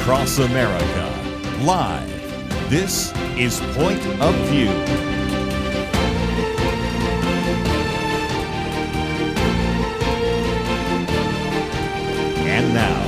across America. Live, this is Point of View. And now,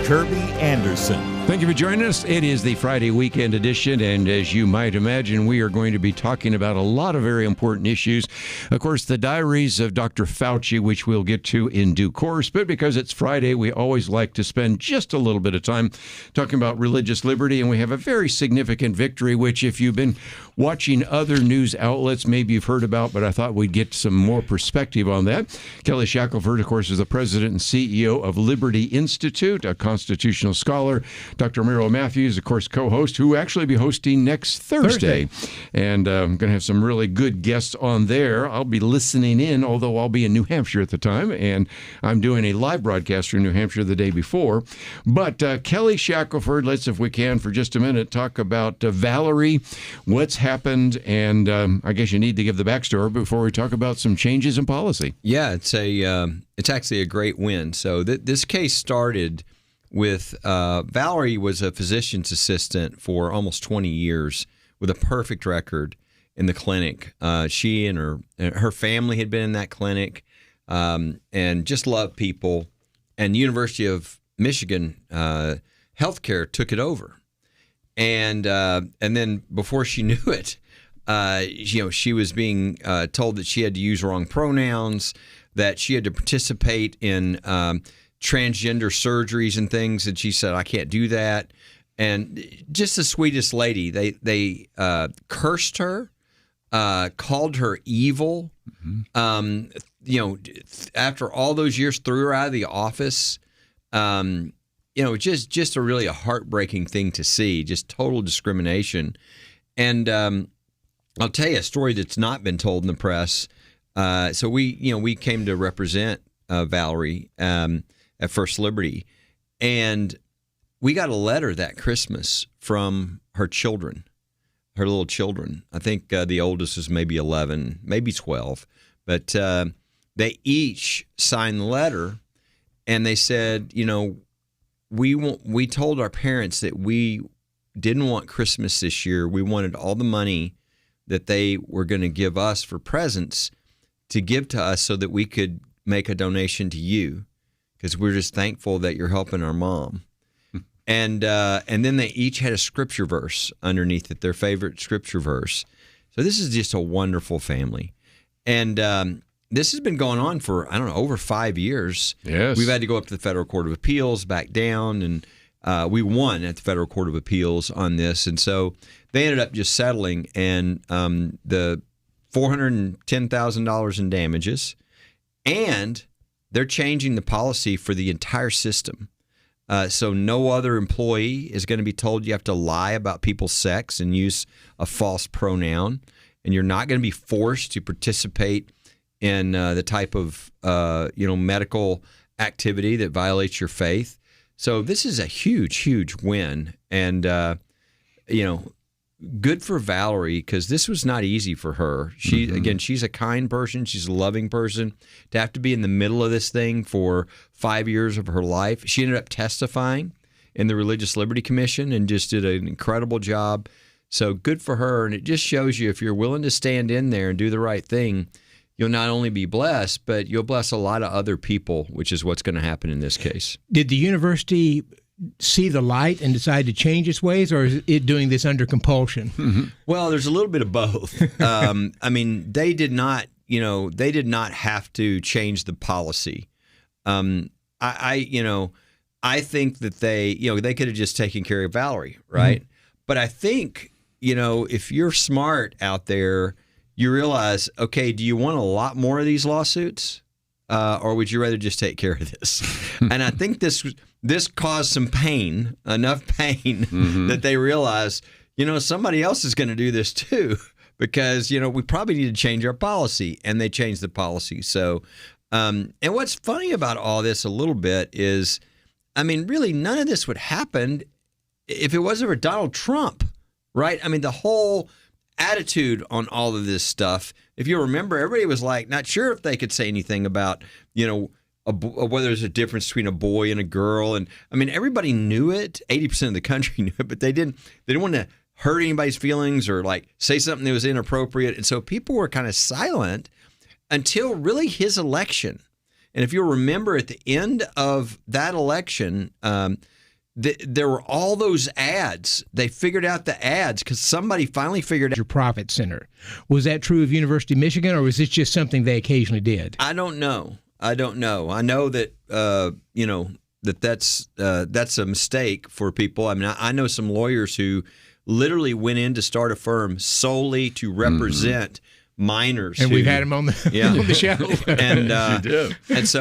Kerby Anderson. Thank you for joining us. It is the Friday weekend edition, and as you might imagine, we are going to be talking about a lot of very important issues. Of course, the diaries of Dr. Fauci, which we'll get to in due course, but because it's Friday, we always like to spend just a little bit of time talking about religious liberty, and we have a very significant victory, which if you've been watching other news outlets, maybe you've heard about, but I thought we'd get some more perspective on that. Kelly Shackelford, of course, is the president and CEO of Liberty Institute, a constitutional scholar. Dr. Merrill Mathews, of course, co-host, who will actually be hosting next Thursday. And I'm going to have some really good guests on there. I'll be listening in, although I'll be in New Hampshire at the time, and I'm doing a live broadcast from New Hampshire the day before. But Kelly Shackelford, let's, if we can, for just a minute, talk about Valerie, what's happened, and I guess you need to give the backstory before we talk about some changes in policy. Yeah, it's actually a great win. So this case started with Valerie was a physician's assistant for almost 20 years with a perfect record in the clinic. She and her family had been in that clinic and just loved people. And University of Michigan Healthcare took it over. And then before she knew it, she was being told that she had to use wrong pronouns, that she had to participate in transgender surgeries and things, and she said, I can't do that. And just the sweetest lady. They cursed her, called her evil. After all those years, threw her out of the office. Just a heartbreaking thing to see, just total discrimination. And I'll tell you a story that's not been told in the press. So we came to represent Valerie at First Liberty, and we got a letter that Christmas from her children, her little children. I think the oldest is maybe 11, maybe 12, but they each signed the letter, and they said, we told our parents that we didn't want Christmas this year. We wanted all the money that they were going to give us for presents to give to us so that we could make a donation to you, because we're just thankful that you're helping our mom. And then they each had a scripture verse underneath it, their favorite scripture verse. So this is just a wonderful family. And this has been going on for, over 5 years. Yes. We've had to go up to the Federal Court of Appeals, back down, and we won at the Federal Court of Appeals on this. And so they ended up just settling, and the $410,000 in damages, and they're changing the policy for the entire system. So no other employee is going to be told you have to lie about people's sex and use a false pronoun, and you're not going to be forced to participate in the type of medical activity that violates your faith. So this is a huge, huge win, and good for Valerie, because this was not easy for her. She's a kind person. She's a loving person. To have to be in the middle of this thing for 5 years of her life. She ended up testifying in the Religious Liberty Commission and just did an incredible job. So good for her. And it just shows you, if you're willing to stand in there and do the right thing, you'll not only be blessed, but you'll bless a lot of other people, which is what's going to happen in this case. Did the university see the light and decide to change its ways, or is it doing this under compulsion? Mm-hmm. Well, there's a little bit of both. They did not, they did not have to change the policy. I think that they could have just taken care of Valerie, right? Mm-hmm. But I think, if you're smart out there, you realize, okay, do you want a lot more of these lawsuits? Or would you rather just take care of this? And I think this caused some pain, enough pain, that they realized, somebody else is going to do this too, because, we probably need to change our policy. And they changed the policy. So, and what's funny about all this a little bit is, really none of this would happen if it wasn't for Donald Trump, right? The whole attitude on all of this stuff, if you remember, everybody was like not sure if they could say anything about, whether there's a difference between a boy and a girl. And I mean, everybody knew it. 80% of the country knew it, but they didn't want to hurt anybody's feelings or like say something that was inappropriate. And so people were kind of silent until really his election. And if you'll remember, at the end of that election, there were all those ads. They figured out the ads because somebody finally figured out. Your profit center. Was that true of University of Michigan, or was this just something they occasionally did? I don't know. I know that that's a mistake for people. I mean, I know some lawyers who literally went in to start a firm solely to represent minors. And we've had them on the on the show.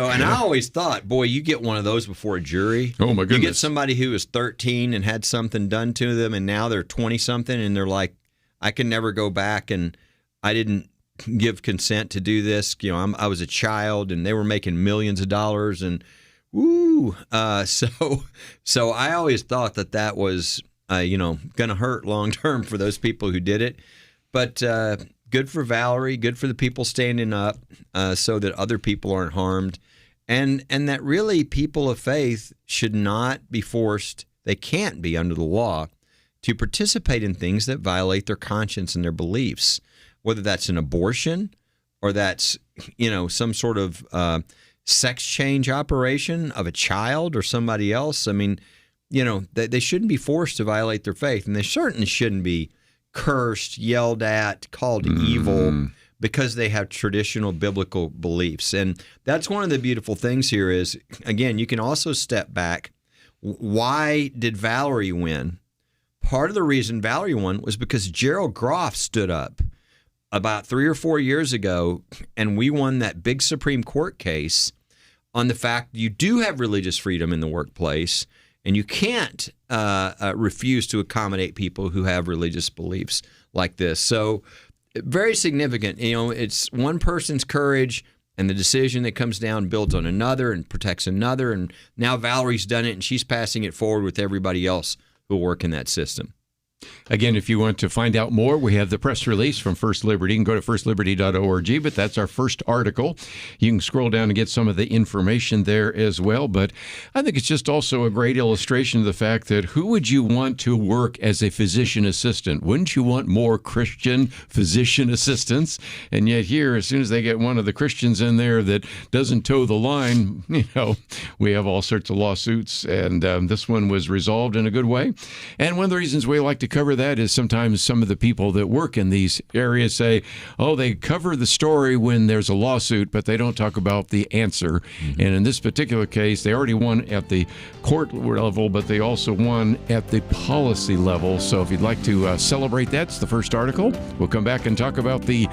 And I always thought, boy, you get one of those before a jury. Oh my goodness! You get somebody who was 13 and had something done to them, and now they're 20 something, and they're like, I can never go back, and I didn't give consent to do this. You know, I was a child, and they were making millions of dollars, and woo. So I always thought that was going to hurt long term for those people who did it, but. Good for Valerie, good for the people standing up so that other people aren't harmed, and that really people of faith should not be forced, they can't be under the law, to participate in things that violate their conscience and their beliefs, whether that's an abortion or that's, some sort of sex change operation of a child or somebody else. I mean, they shouldn't be forced to violate their faith, and they certainly shouldn't be cursed, yelled at, called evil because they have traditional biblical beliefs. And that's one of the beautiful things here is, again, you can also step back. Why did Valerie win? Part of the reason Valerie won was because Gerald Groff stood up about 3 or 4 years ago, and we won that big Supreme Court case on the fact you do have religious freedom in the workplace, and you can't refuse to accommodate people who have religious beliefs like this. So very significant. It's one person's courage, and the decision that comes down builds on another and protects another. And now Valerie's done it, and she's passing it forward with everybody else who work in that system. Again, if you want to find out more, we have the press release from First Liberty. You can go to firstliberty.org, but that's our first article. You can scroll down and get some of the information there as well. But I think it's just also a great illustration of the fact that who would you want to work as a physician assistant? Wouldn't you want more Christian physician assistants? And yet here, as soon as they get one of the Christians in there that doesn't toe the line, we have all sorts of lawsuits. And this one was resolved in a good way. And one of the reasons we like to cover that is sometimes some of the people that work in these areas say, they cover the story when there's a lawsuit, but they don't talk about the answer. Mm-hmm. And in this particular case, they already won at the court level, but they also won at the policy level. So if you'd like to celebrate that, it's the first article. We'll come back and talk about the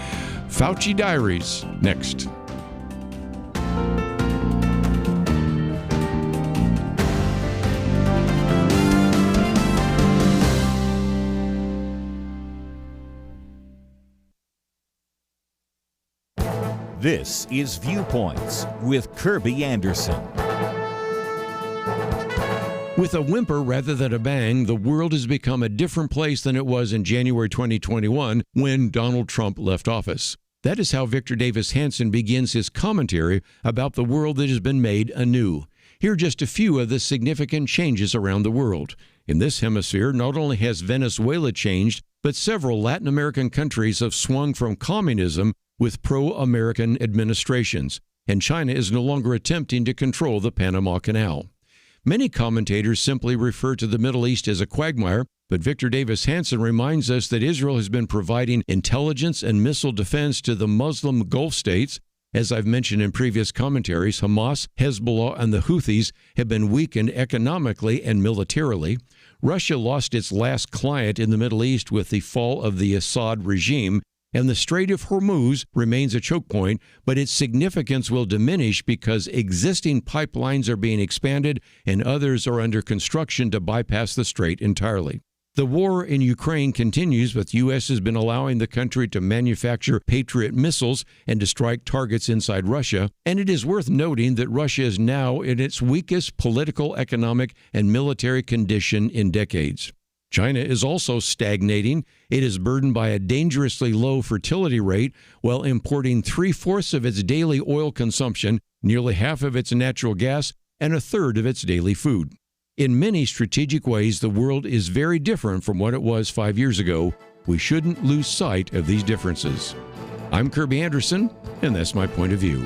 Fauci Diaries next. This is Viewpoints with Kerby Anderson. With a whimper rather than a bang, the world has become a different place than it was in January 2021 when Donald Trump left office. That is how Victor Davis Hanson begins his commentary about the world that has been made anew. Here are just a few of the significant changes around the world. In this hemisphere, not only has Venezuela changed, but several Latin American countries have swung from communism with pro-American administrations, and China is no longer attempting to control the Panama Canal. Many commentators simply refer to the Middle East as a quagmire, but Victor Davis Hanson reminds us that Israel has been providing intelligence and missile defense to the Muslim Gulf states. As I've mentioned in previous commentaries, Hamas, Hezbollah, and the Houthis have been weakened economically and militarily. Russia lost its last client in the Middle East with the fall of the Assad regime, and the Strait of Hormuz remains a choke point, but its significance will diminish because existing pipelines are being expanded and others are under construction to bypass the strait entirely. The war in Ukraine continues, but the U.S. has been allowing the country to manufacture Patriot missiles and to strike targets inside Russia. And it is worth noting that Russia is now in its weakest political, economic, and military condition in decades. China is also stagnating. It is burdened by a dangerously low fertility rate while importing 3/4 of its daily oil consumption nearly half of its natural gas, and a third of its daily food. In many strategic ways, the world is very different from what it was 5 years ago. We shouldn't lose sight of these differences. I'm Kerby Anderson, and that's my point of view.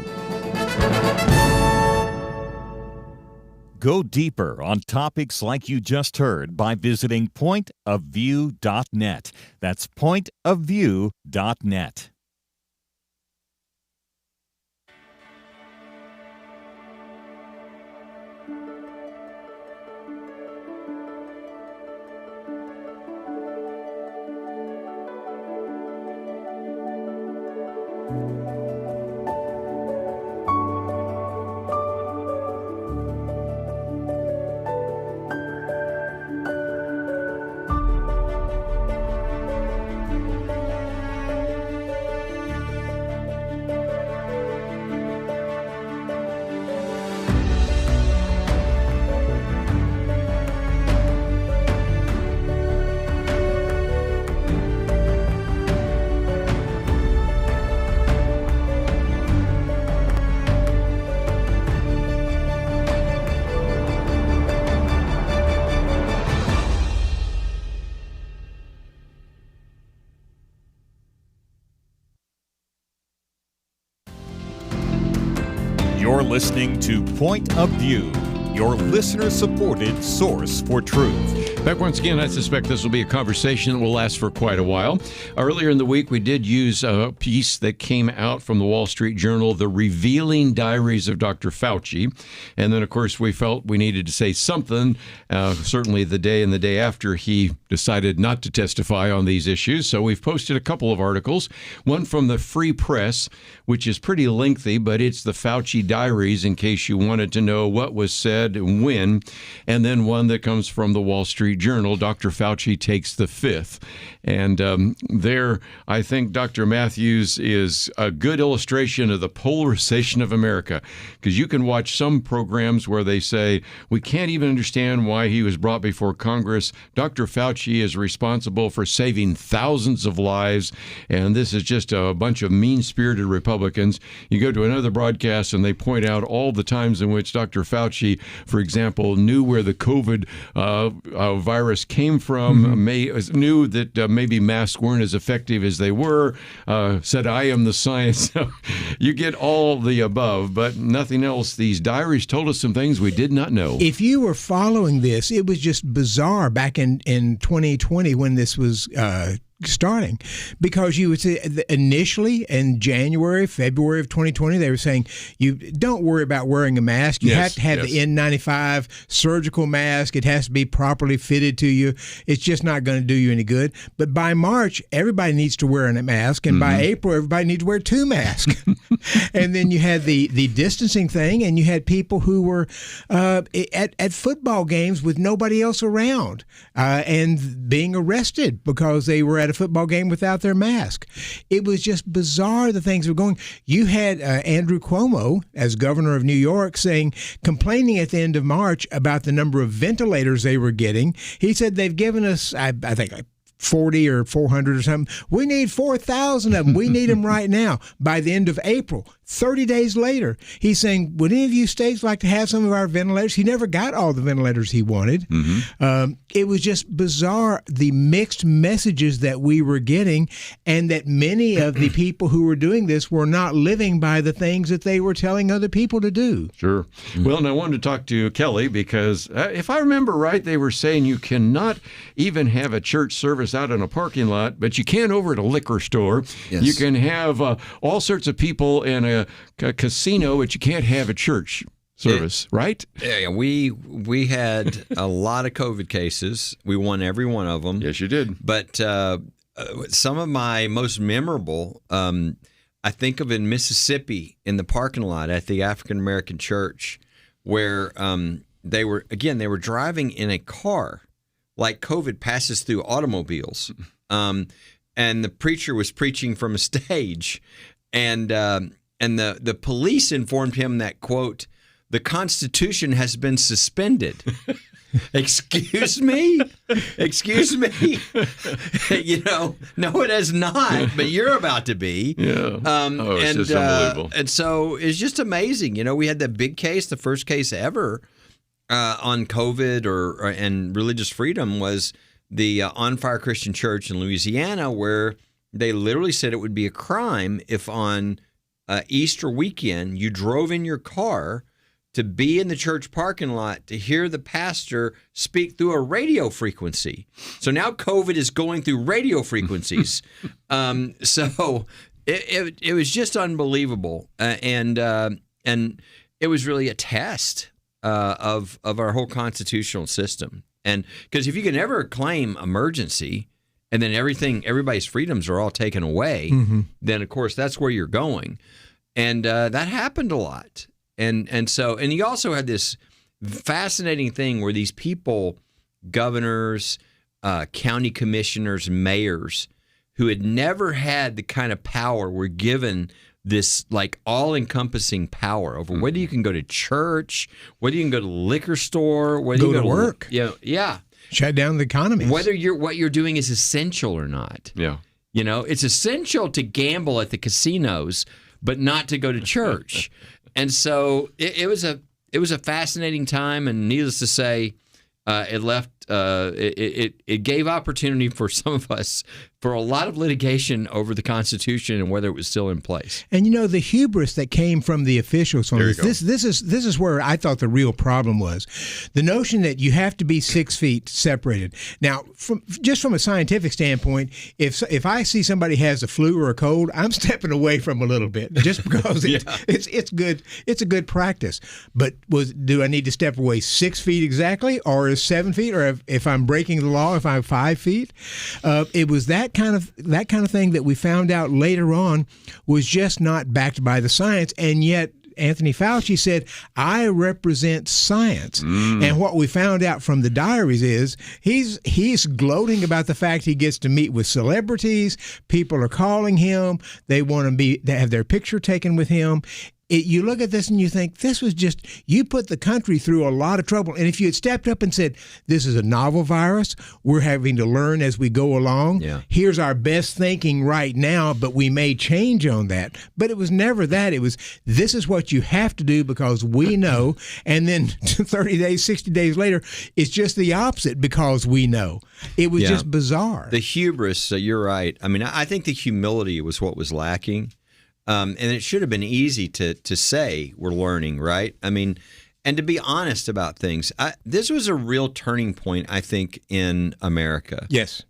Go deeper on topics like you just heard by visiting pointofview.net. That's pointofview.net. You're listening to Point of View, your listener-supported source for truth. Back once again, I suspect this will be a conversation that will last for quite a while. Earlier in the week, we did use a piece that came out from the Wall Street Journal, The Revealing Diaries of Dr. Fauci. And then, of course, we felt we needed to say something, certainly the day and the day after he decided not to testify on these issues. So we've posted a couple of articles, one from the Free Press, which is pretty lengthy, but it's the Fauci Diaries in case you wanted to know what was said and when, and then one that comes from the Wall Street Journal, Dr. Fauci Takes the Fifth. And there, I think Dr. Mathews is a good illustration of the polarization of America, because you can watch some programs where they say, we can't even understand why he was brought before Congress. Dr. Fauci is responsible for saving thousands of lives, and this is just a bunch of mean-spirited Republicans. You go to another broadcast, and they point out all the times in which Dr. Fauci, for example, knew where the COVID virus came from, knew that maybe masks weren't as effective as they were, said, I am the science. You get all the above, but nothing else. These diaries told us some things we did not know. If you were following this, it was just bizarre back in 2020 when this was starting, because you would say initially in January, February of 2020, they were saying you don't worry about wearing a mask. You have to have the N95 surgical mask. It has to be properly fitted to you. It's just not going to do you any good. But by March, everybody needs to wear a mask, and by April, everybody needs to wear two masks. And then you had the distancing thing, and you had people who were at football games with nobody else around and being arrested because they were at a football game without their mask. It was just bizarre, the things were going. You had Andrew Cuomo, as governor of New York, complaining at the end of March about the number of ventilators they were getting. He said they've given us, I think, like 40 or 400 or something. We need 4,000 of them. We need them right now. By the end of April, 30 days later, he's saying, would any of you states like to have some of our ventilators? He never got all the ventilators he wanted. It was just bizarre, the mixed messages that we were getting, and that many of the people who were doing this were not living by the things that they were telling other people to do. Sure. Well, and I wanted to talk to Kelly because if I remember right, they were saying you cannot even have a church service out in a parking lot, but you can over at a liquor store. Yes. You can have all sorts of people in a casino, but you can't have a church service, right? Yeah, we had a lot of COVID cases. We won every one of them. Yes, you did. But some of my most memorable, I think of in Mississippi in the parking lot at the African American church, where they were driving in a car, like COVID passes through automobiles, and the preacher was preaching from a stage, and the police informed him that, quote, the Constitution has been suspended. Excuse me? Excuse me? No, it has not, but you're about to be. Yeah. It's just unbelievable. And so it's just amazing. We had that big case, the first case ever on COVID and religious freedom was the On Fire Christian Church in Louisiana, where they literally said it would be a crime if on Easter weekend you drove in your car to be in the church parking lot to hear the pastor speak through a radio frequency. So now COVID is going through radio frequencies. So it was just unbelievable, and it was really a test of our whole constitutional system. And because if you can ever claim emergency, and then everybody's freedoms are all taken away, then of course that's where you're going, and that happened a lot. And you also had this fascinating thing where these people, governors, county commissioners, mayors, who had never had the kind of power were given this like all-encompassing power over whether you can go to church, whether you can go to the liquor store, whether go you to work. Yeah. Shut down the economy. Whether what you're doing is essential or not. Yeah. It's essential to gamble at the casinos, but not to go to church. And so it was a fascinating time, and needless to say, it gave opportunity for some of us for a lot of litigation over the Constitution and whether it was still in place. And the hubris that came from the officials on this is where I thought the real problem was. The notion that you have to be 6 feet separated. Now, from a scientific standpoint, if I see somebody has a flu or a cold, I'm stepping away from a little bit just because it's good. It's a good practice. But do I need to step away 6 feet exactly, or is 7 feet, or if I'm breaking the law, if I'm 5 feet? It was that kind of thing that we found out later on was just not backed by the science, and yet Anthony Fauci said, I represent science. And what we found out from the diaries is he's gloating about the fact he gets to meet with celebrities. People are calling him. They want to have their picture taken with him. You look at this and you think, this was just, you put the country through a lot of trouble. And if you had stepped up and said, this is a novel virus, we're having to learn as we go along. Yeah. Here's our best thinking right now, but we may change on that. But it was never that. It was, this is what you have to do because we know. And then 30 days, 60 days later, it's just the opposite because we know. It was just bizarre. The hubris, you're right. I mean, I think the humility was what was lacking. And it should have been easy to say we're learning, right? I mean, and to be honest about things. This was a real turning point, I think, in America. Yes.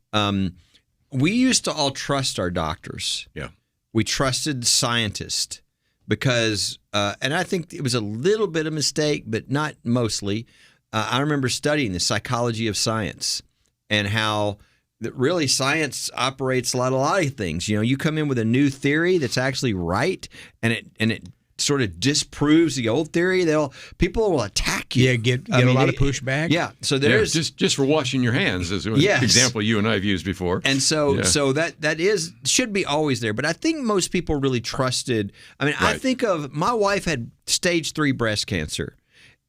We used to all trust our doctors. Yeah. We trusted scientists because, and I think it was a little bit of a mistake, but not mostly. I remember studying the psychology of science and how that really science operates a lot of things. You come in with a new theory that's actually right, and it sort of disproves the old theory. People will attack you. Yeah, get a lot of pushback. Yeah, so there's just for washing your hands is an example you and I have used before. And so that should be always there. But I think most people really trusted. I mean, right. I think of my wife had stage 3 breast cancer.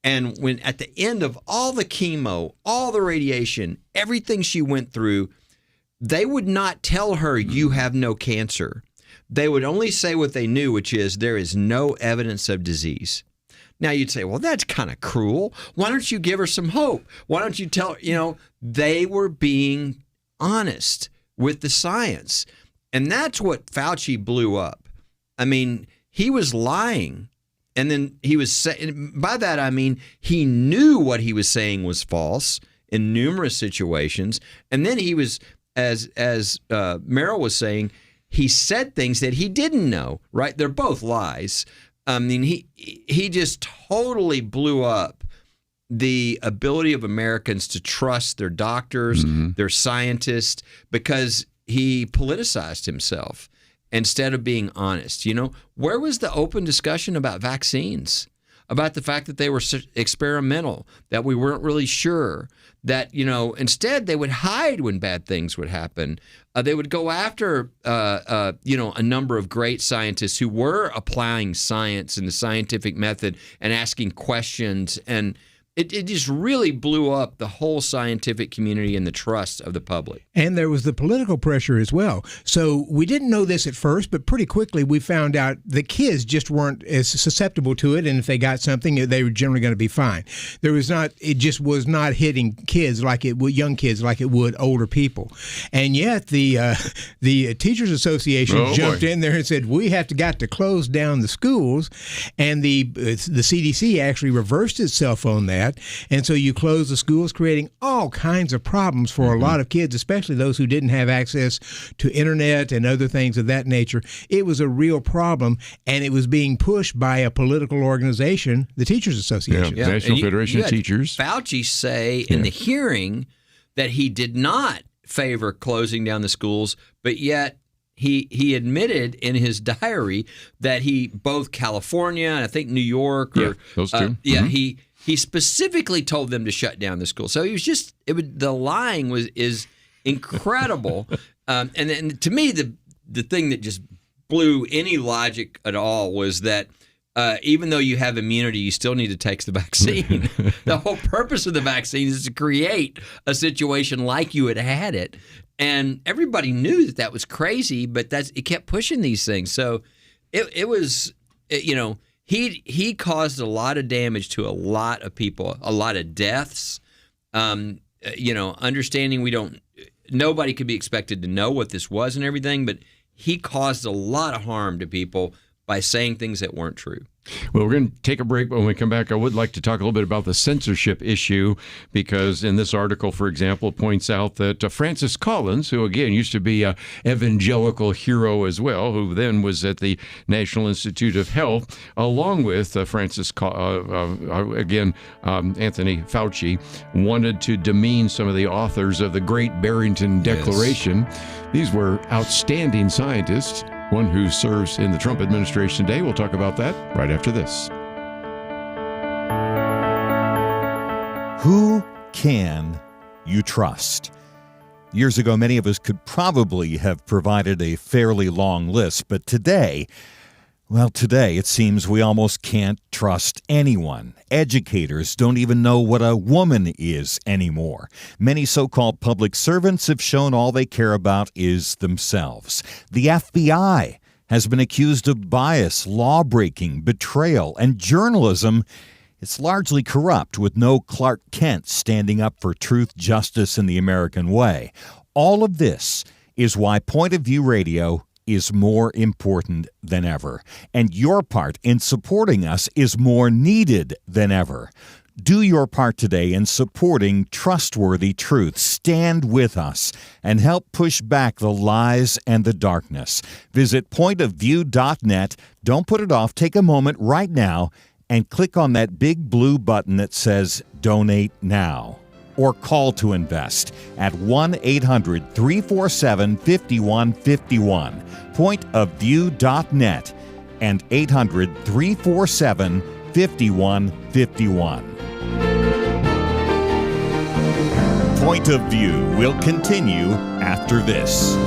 And when at the end of all the chemo, all the radiation, everything she went through, they would not tell her you have no cancer. They would only say what they knew, which is there is no evidence of disease. Now you'd say, well, that's kind of cruel. Why don't you give her some hope? Why don't you tell her, they were being honest with the science. And that's what Fauci blew up. I mean, he was lying. And then he was saying, by that I mean he knew what he was saying was false in numerous situations. And then he was, as Merrill was saying, he said things that he didn't know, right? They're both lies. I mean, he just totally blew up the ability of Americans to trust their doctors, their scientists, because he politicized himself. Instead of being honest. Where was the open discussion about vaccines, about the fact that they were experimental, that we weren't really sure, that, instead they would hide when bad things would happen. They would go after, a number of great scientists who were applying science and the scientific method and asking questions. And it just really blew up the whole scientific community and the trust of the public. And there was the political pressure as well. So we didn't know this at first, but pretty quickly we found out the kids just weren't as susceptible to it, and if they got something, they were generally going to be fine. It just was not hitting kids like it would, young kids like it would older people. And yet the Teachers Association jumped in there and said, we got to close down the schools, and the CDC actually reversed itself on that. And so you close the schools, creating all kinds of problems for a lot of kids, especially those who didn't have access to internet and other things of that nature. It was a real problem, and it was being pushed by a political organization, the Teachers Association. Yeah. National Federation of Teachers. Fauci say in the hearing that he did not favor closing down the schools, but yet he admitted in his diary that both California and I think New York, those two. He specifically told them to shut down the school. So the lying is incredible. And to me, the thing that just blew any logic at all was that even though you have immunity, you still need to take the vaccine. The whole purpose of the vaccine is to create a situation like you had it. And everybody knew that was crazy, but it kept pushing these things. So it was, he caused a lot of damage to a lot of people, a lot of deaths. Understanding nobody could be expected to know what this was and everything, but he caused a lot of harm to people by saying things that weren't true. Well, we're going to take a break. When we come back, I would like to talk a little bit about the censorship issue, because in this article, for example, it points out that Francis Collins, who again used to be an evangelical hero as well, who then was at the National Institute of Health, along with Anthony Fauci, wanted to demean some of the authors of the Great Barrington Declaration. Yes. These were outstanding scientists. One who serves in the Trump administration today. We'll talk about that right after this. Who can you trust? Years ago, many of us could probably have provided a fairly long list, but today it seems we almost can't trust anyone. Educators don't even know what a woman is anymore. Many so-called public servants have shown all they care about is themselves. The FBI has been accused of bias, law-breaking, betrayal, and journalism. It's largely corrupt, with no Clark Kent standing up for truth, justice, and the American way. All of this is why Point of View Radio is more important than ever, and your part in supporting us is more needed than ever. Do your part today in supporting trustworthy truth. Stand with us and help push back the lies and the darkness. Visit pointofview.net. Don't put it off. Take a moment right now and click on that big blue button that says Donate Now. Or call to invest at 1-800-347-5151, pointofview.net, and 800-347-5151. Point of View will continue after this.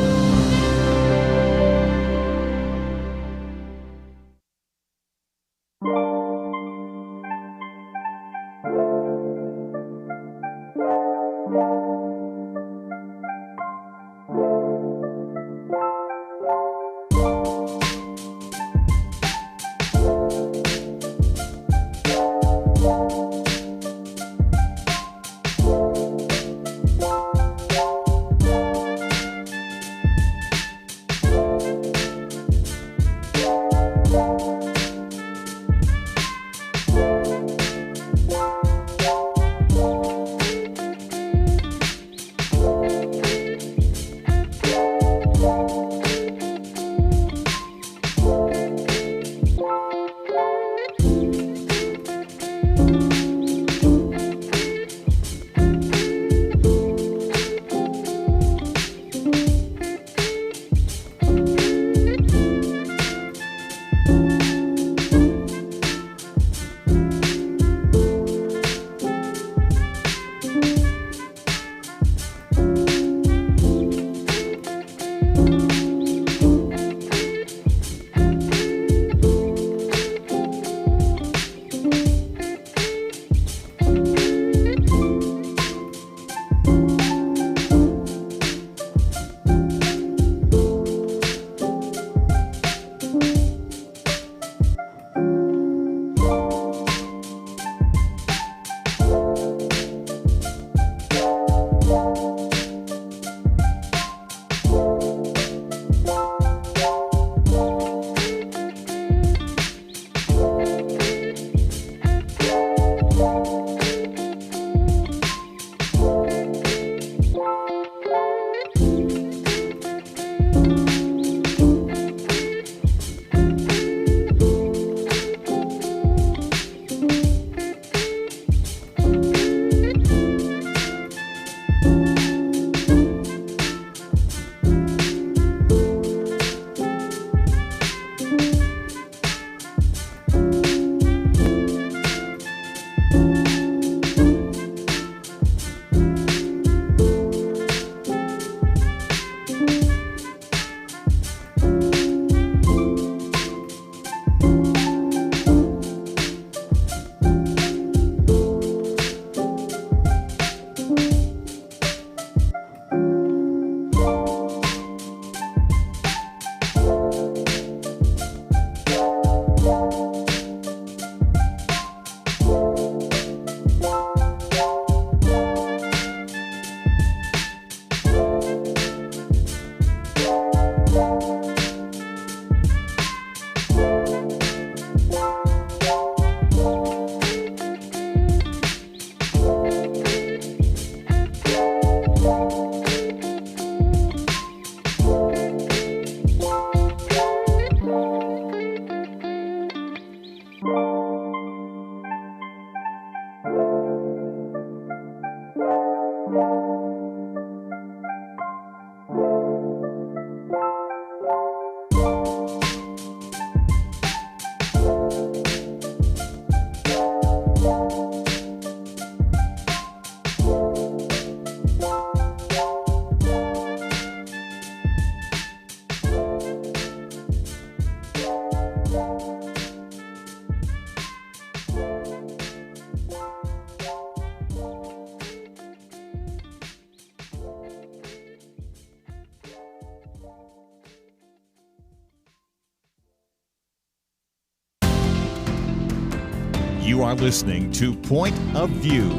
You are listening to Point of View.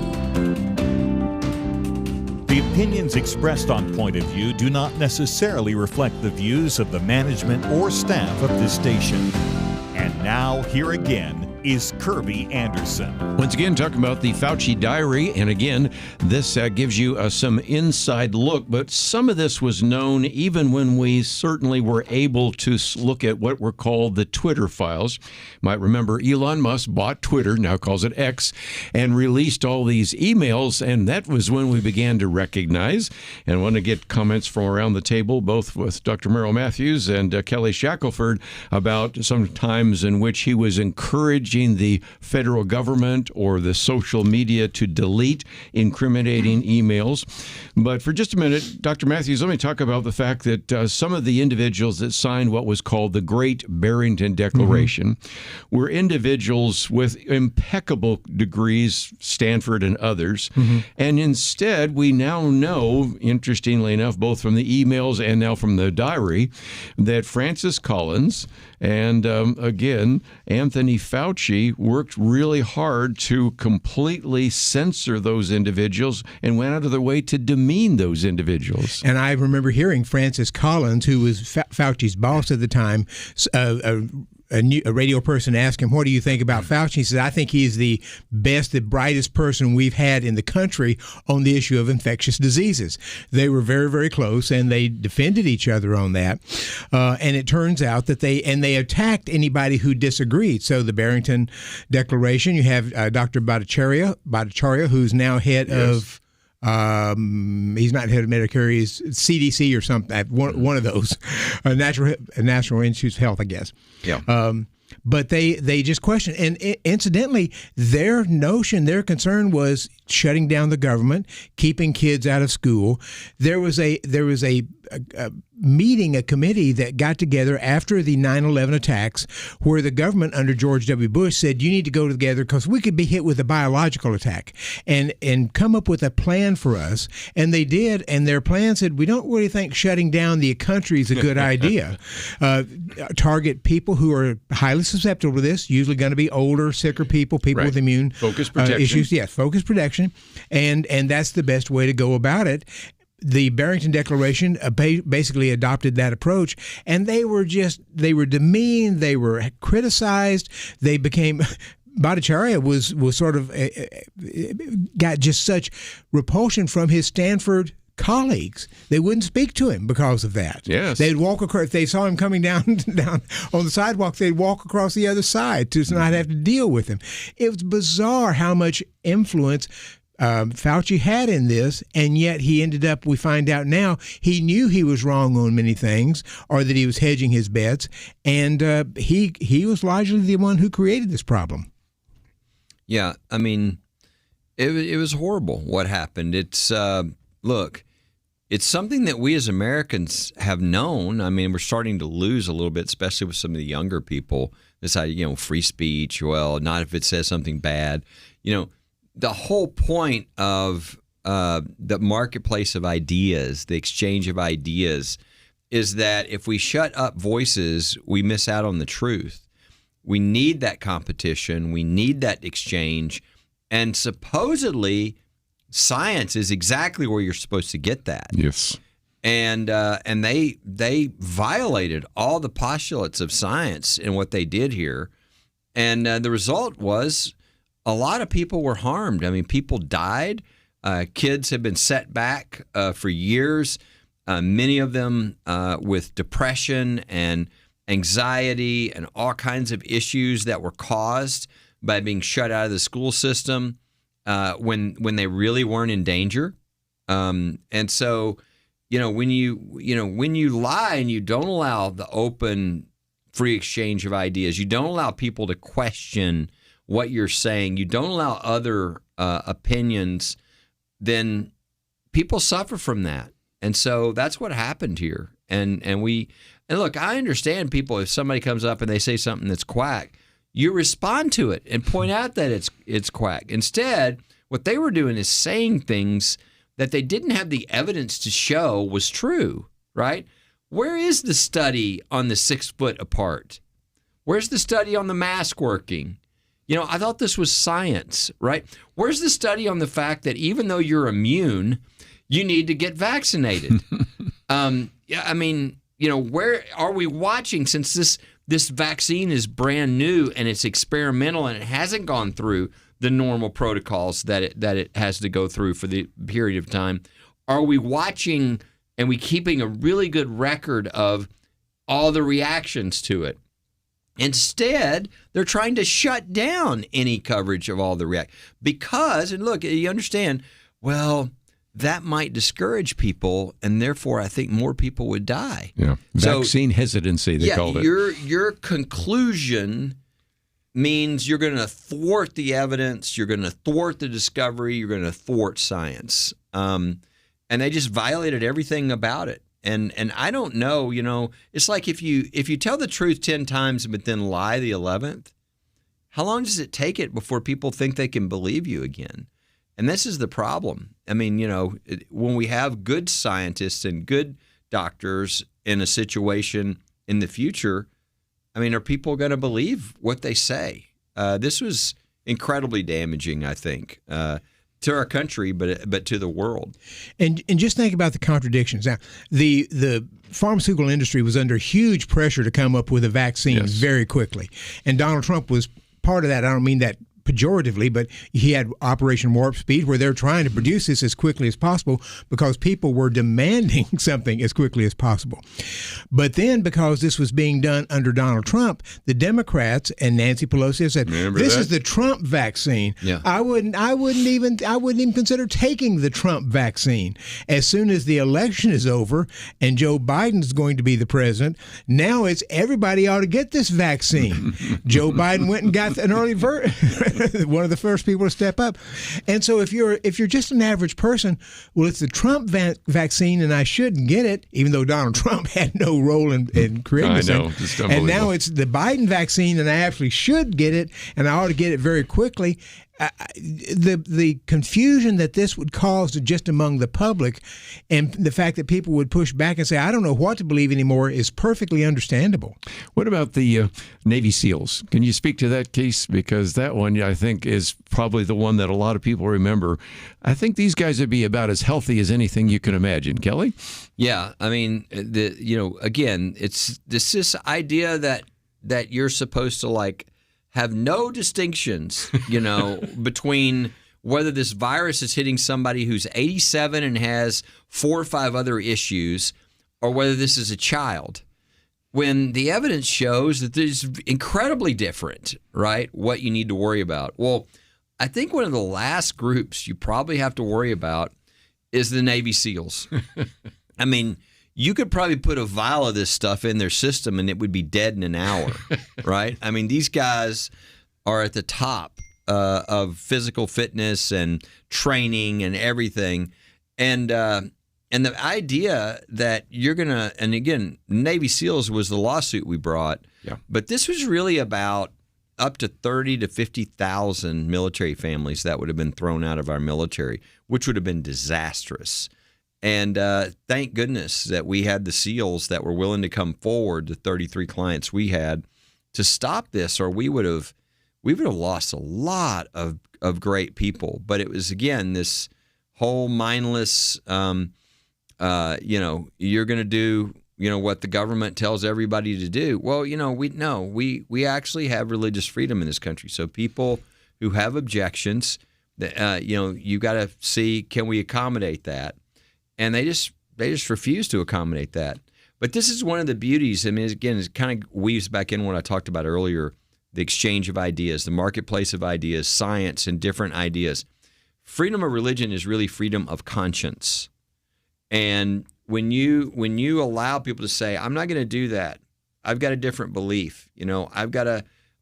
The opinions expressed on Point of View do not necessarily reflect the views of the management or staff of this station. And now, here again, is Kerby Anderson. Once again, talking about the Fauci diary. And again, this gives you some inside look. But some of this was known even when we certainly were able to look at what were called the Twitter files. Might remember Elon Musk bought Twitter, now calls it X, and released all these emails. And that was when we began to recognize, and want to get comments from around the table, both with Dr. Merrill Mathews and Kelly Shackelford, about some times in which he was encouraging the federal government or the social media to delete incriminating emails. But for just a minute, Dr. Mathews, let me talk about the fact that some of the individuals that signed what was called the Great Barrington Declaration were individuals with impeccable degrees, Stanford and others. And instead, we now know, interestingly enough, both from the emails and now from the diary, that Francis Collins and, again, Anthony Fauci worked really hard to completely censor those individuals and went out of their way to demean those individuals. And I remember hearing Francis Collins, who was Fauci's boss at the time, a radio person asked him, "What do you think about Fauci?" He said, "I think he's the best, the brightest person we've had in the country on the issue of infectious diseases." They were very, very close, and they defended each other on that. And it turns out that they attacked anybody who disagreed. So the Barrington Declaration, you have Dr. Bhattacharya, who's now head of. He's not head of Medicare. He's CDC or something. One of those, National Institutes of Health, I guess. Yeah. But they just questioned. And incidentally, their concern was shutting down the government, keeping kids out of school. There was a meeting, a committee that got together after the 9/11 attacks, where the government under George W. Bush said, you need to go together because we could be hit with a biological attack, and come up with a plan for us. And they did, and their plan said, we don't really think shutting down the country is a good idea. Target people who are highly susceptible to this, usually going to be older, sicker people with immune focused protection issues. Yes, focused protection. And that's the best way to go about it. The Barrington Declaration basically adopted that approach, and they were demeaned, they were criticized, they became Bhattacharya was sort of got just such repulsion from his Stanford colleagues. They wouldn't speak to him because of that. Yes. They'd walk across. If they saw him coming down on the sidewalk, they'd walk across the other side to not have to deal with him. It was bizarre how much influence Fauci had in this, and yet he ended up, we find out now, he knew he was wrong on many things, or that he was hedging his bets, and he was largely the one who created this problem. Yeah, I mean, it was horrible what happened. It's, look, it's something that we as Americans have known. I mean, we're starting to lose a little bit, especially with some of the younger people. This idea, free speech, well, not if it says something bad. The whole point of the marketplace of ideas, the exchange of ideas, is that if we shut up voices, we miss out on the truth. We need that competition. We need that exchange. And supposedly, science is exactly where you're supposed to get that. Yes. And they violated all the postulates of science in what they did here. And the result was a lot of people were harmed. I mean, people died. Kids have been set back for years, many of them with depression and anxiety and all kinds of issues that were caused by being shut out of the school system when they really weren't in danger. And so, when you lie and you don't allow the open, free exchange of ideas, you don't allow people to question what you're saying, you don't allow other opinions, then people suffer from that. And so that's what happened here. And look, I understand people, if somebody comes up and they say something that's quack, you respond to it and point out that it's quack. Instead, what they were doing is saying things that they didn't have the evidence to show was true, right? Where is the study on the 6 foot apart? Where's the study on the mask working? I thought this was science, right? Where's the study on the fact that even though you're immune, you need to get vaccinated? Where are we watching, since this vaccine is brand new and it's experimental and it hasn't gone through the normal protocols that it has to go through for the period of time? Are we watching and we keeping a really good record of all the reactions to it? Instead, they're trying to shut down any coverage of all the reactions because, and look, you understand, well, that might discourage people, and therefore I think more people would die. Yeah, vaccine hesitancy, they called it. Your conclusion means you're going to thwart the evidence, you're going to thwart the discovery, you're going to thwart science. And they just violated everything about it. And I don't know, it's like if you tell the truth 10 times but then lie the 11th, how long does it take it before people think they can believe you again? And this is the problem. I mean, when we have good scientists and good doctors in a situation in the future, I mean, are people going to believe what they say? This was incredibly damaging, I think, to our country, but to the world. And just think about the contradictions. Now, the pharmaceutical industry was under huge pressure to come up with a vaccine very quickly. And Donald Trump was part of that. I don't mean that pejoratively, but he had Operation Warp Speed, where they're trying to produce this as quickly as possible because people were demanding something as quickly as possible. But then, because this was being done under Donald Trump, the Democrats and Nancy Pelosi have said, "This is the Trump vaccine." Yeah. I wouldn't even consider taking the Trump vaccine. As soon as the election is over and Joe Biden's going to be the president, now it's everybody ought to get this vaccine. Joe Biden went and got an early one of the first people to step up. And so if you're just an average person, well, it's the Trump vaccine and I shouldn't get it, even though Donald Trump had no role in creating this thing. Just and now it's the Biden vaccine and I actually should get it and I ought to get it very quickly. The confusion that this would cause just among the public and the fact that people would push back and say, I don't know what to believe anymore, is perfectly understandable. What about the Navy SEALs? Can you speak to that case? Because that one, I think, is probably the one that a lot of people remember. I think these guys would be about as healthy as anything you can imagine. Kelly? Yeah. I mean, again, it's this idea that you're supposed to have no distinctions, between whether this virus is hitting somebody who's 87 and has 4 or 5 other issues, or whether this is a child. When the evidence shows that there's incredibly different, right, what you need to worry about. Well, I think one of the last groups you probably have to worry about is the Navy SEALs. I mean, you could probably put a vial of this stuff in their system and it would be dead in an hour, right? I mean, these guys are at the top of physical fitness and training and everything. And the idea that you're going to, and again, Navy SEALs was the lawsuit we brought, but this was really about up to 30 to 50,000 military families that would have been thrown out of our military, which would have been disastrous. And thank goodness that we had the SEALs that were willing to come forward, the 33 clients we had, to stop this, or we would have lost a lot of great people. But it was, again, this whole mindless, you're going to do, what the government tells everybody to do. Well, we actually have religious freedom in this country. So people who have objections, you got to see, can we accommodate that? And they just refuse to accommodate that. But this is one of the beauties. I mean, again, it kind of weaves back in what I talked about earlier, the exchange of ideas, the marketplace of ideas, science and different ideas. Freedom of religion is really freedom of conscience. And when you allow people to say, I'm not going to do that, I've got a different belief, I've got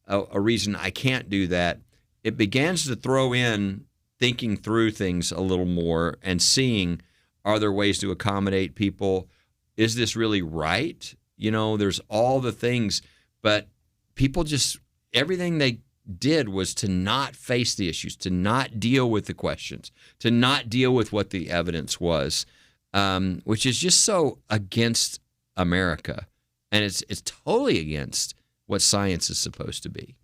a reason I can't do that, it begins to throw in thinking through things a little more and seeing, are there ways to accommodate people? Is this really right? There's all the things, but people just, everything they did was to not face the issues, to not deal with the questions, to not deal with what the evidence was, which is just so against America. And it's totally against what science is supposed to be.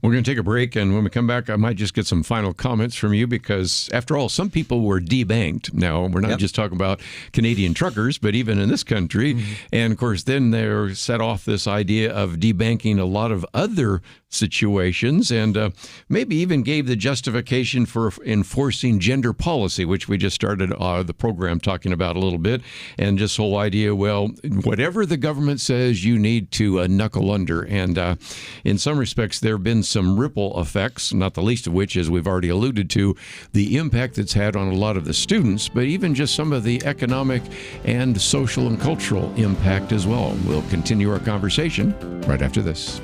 We're going to take a break, and when we come back, I might just get some final comments from you because, after all, some people were debanked. Now, we're not just talking about Canadian truckers, but even in this country. Mm-hmm. And, of course, then they set off this idea of debanking a lot of other situations and maybe even gave the justification for enforcing gender policy, which we just started the program talking about a little bit. And just the whole idea, well, whatever the government says, you need to knuckle under. And in some respects, there have been some ripple effects, not the least of which, as we've already alluded to, the impact it's had on a lot of the students, but even just some of the economic and social and cultural impact as well. We'll continue our conversation right after this.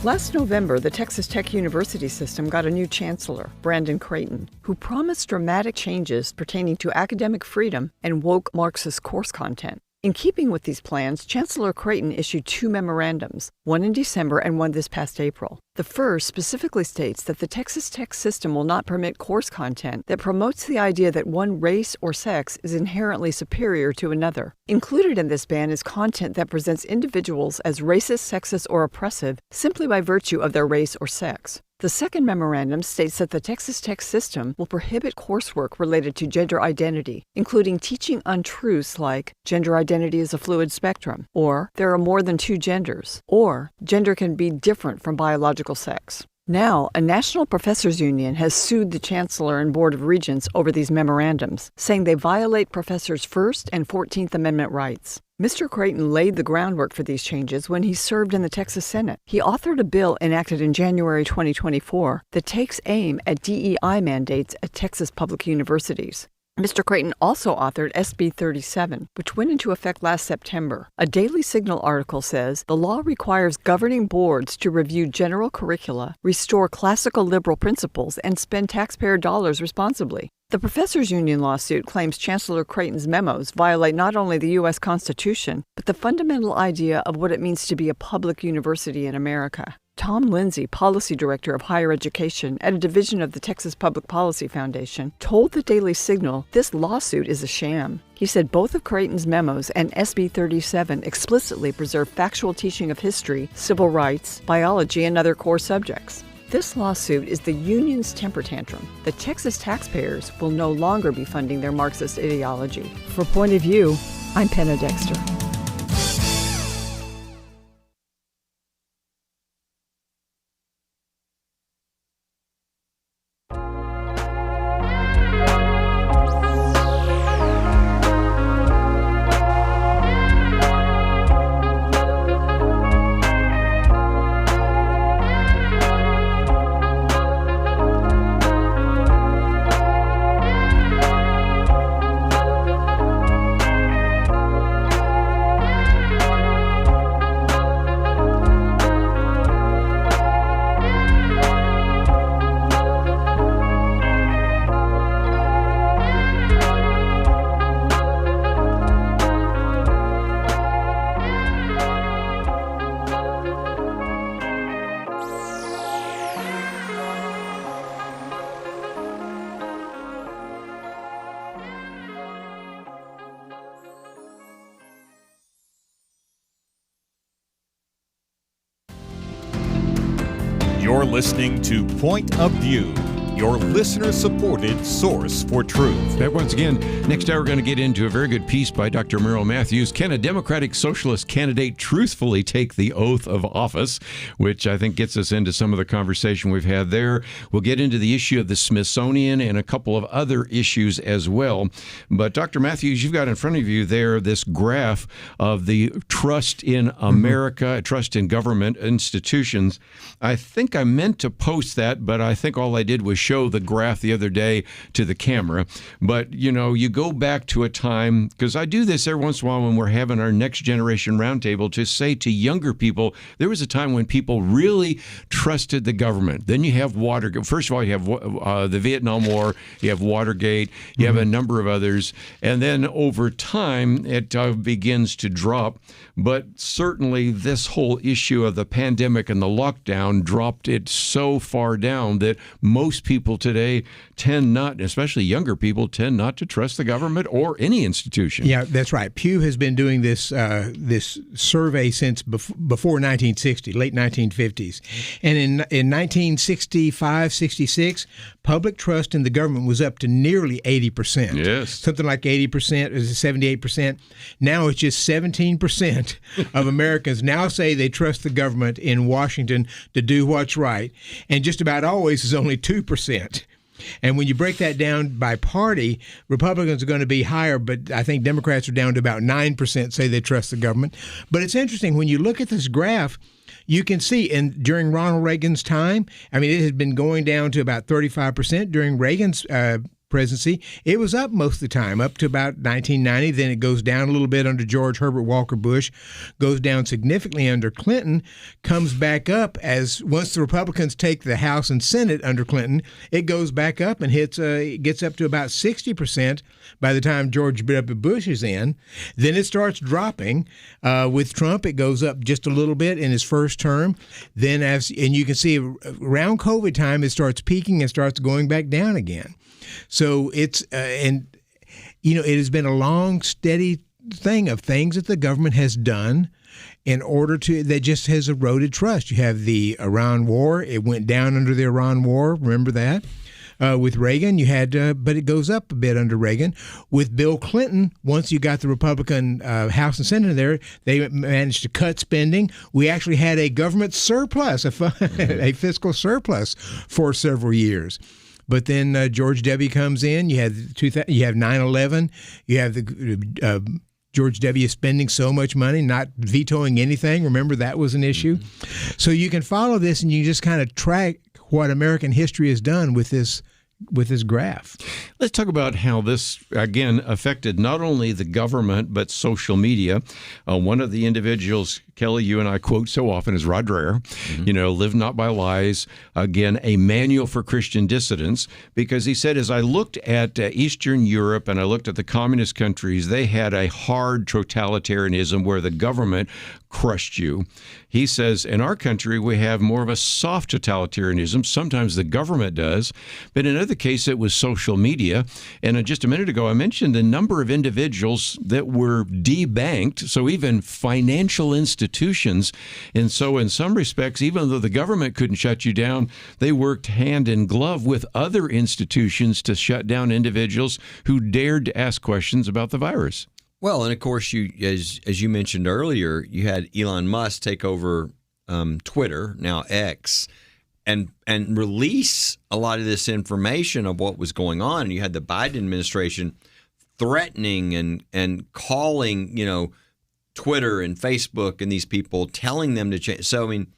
Last November, the Texas Tech University system got a new chancellor, Brandon Creighton, who promised dramatic changes pertaining to academic freedom and woke Marxist course content. In keeping with these plans, Chancellor Creighton issued 2 memorandums, one in December and one this past April. The first specifically states that the Texas Tech system will not permit course content that promotes the idea that one race or sex is inherently superior to another. Included in this ban is content that presents individuals as racist, sexist, or oppressive simply by virtue of their race or sex. The second memorandum states that the Texas Tech system will prohibit coursework related to gender identity, including teaching untruths like gender identity is a fluid spectrum, or there are more than 2 genders, or gender can be different from biological sex. Now, a national professors union has sued the Chancellor and Board of Regents over these memorandums, saying they violate professors' First and 14th Amendment rights. Mr. Creighton laid the groundwork for these changes when he served in the Texas Senate. He authored a bill enacted in January 2024 that takes aim at DEI mandates at Texas public universities. Mr. Creighton also authored SB 37, which went into effect last September. A Daily Signal article says the law requires governing boards to review general curricula, restore classical liberal principles, and spend taxpayer dollars responsibly. The Professors Union lawsuit claims Chancellor Creighton's memos violate not only the U.S. Constitution, but the fundamental idea of what it means to be a public university in America. Tom Lindsay, Policy Director of Higher Education at a division of the Texas Public Policy Foundation, told the Daily Signal this lawsuit is a sham. He said both of Creighton's memos and SB 37 explicitly preserve factual teaching of history, civil rights, biology, and other core subjects. This lawsuit is the union's temper tantrum. The Texas taxpayers will no longer be funding their Marxist ideology. For Point of View, I'm Penna Dexter. You're listening to Point of View, your listener-supported source for truth. But once again, next hour we're going to get into a very good piece by Dr. Merrill Mathews. Can a Democratic Socialist candidate truthfully take the oath of office? Which I think gets us into some of the conversation we've had there. We'll get into the issue of the Smithsonian and a couple of other issues as well. But Dr. Mathews, you've got in front of you there this graph of the trust in America, trust in government institutions. I think I meant to post that, but I think all I did was show the graph the other day to the camera. But, you know, you go back to a time, because I do this every once in a while when we're having our next generation roundtable, to say to younger people, there was a time when people really trusted the government. Then you have Watergate. First of all, you have the Vietnam War, you have Watergate, you have a number of others. And then over time, it begins to drop. But certainly this whole issue of the pandemic and the lockdown dropped it so far down that most people today tend not, especially younger people, tend not to trust the government or any institution. Yeah, that's right. Pew has been doing this this survey since before 1960, late 1950s. And in 1965, 66, public trust in the government was up to nearly 80%. Yes. Something like 80%, 78%. Now it's just 17% of Americans now say they trust the government in Washington to do what's right. And just about always is only 2%. And when you break that down by party, Republicans are going to be higher, but I think Democrats are down to about 9% say they trust the government. But it's interesting, when you look at this graph, you can see, and during Ronald Reagan's time, I mean, it had been going down to about 35%. During Reagan's presidency, it was up most of the time, up to about 1990. Then it goes down a little bit under George Herbert Walker Bush, goes down significantly under Clinton, comes back up as once the Republicans take the House and Senate under Clinton, it goes back up and gets up to about 60% by the time George W. Bush is in. Then it starts dropping. With Trump, it goes up just a little bit in his first term. Then, and you can see around COVID time, it starts peaking and starts going back down again. So it's, and, you know, it has been a long, steady thing of things that the government has done in order to, that just has eroded trust. You have the Iran war. It went down under the Iran war. Remember that? With Reagan, you had, but it goes up a bit under Reagan. With Bill Clinton, once you got the Republican House and Senate there, they managed to cut spending. We actually had a government surplus, a fiscal surplus for several years. But then George W. comes in. You have 9/11. You have the George W. spending so much money, not vetoing anything. Remember, that was an issue. So you can follow this, and you just kind of track what American history has done with this graph. Let's talk about how this, again, affected not only the government, but social media. One of the individuals, Kelly, you and I quote so often is Rod Dreher, live not by lies, again, a manual for Christian dissidents, because he said, as I looked at Eastern Europe and I looked at the communist countries, they had a hard totalitarianism where the government crushed you. He says, in our country, we have more of a soft totalitarianism. Sometimes the government does, but in other cases, it was social media. And just a minute ago, I mentioned the number of individuals that were debanked, so even financial institutions. And so in some respects, even though the government couldn't shut you down, they worked hand in glove with other institutions to shut down individuals who dared to ask questions about the virus. Well, and of course, as you mentioned earlier, you had Elon Musk take over Twitter, now X, and release a lot of this information of what was going on. And you had the Biden administration threatening and calling, Twitter and Facebook and these people, telling them to change. So, I mean,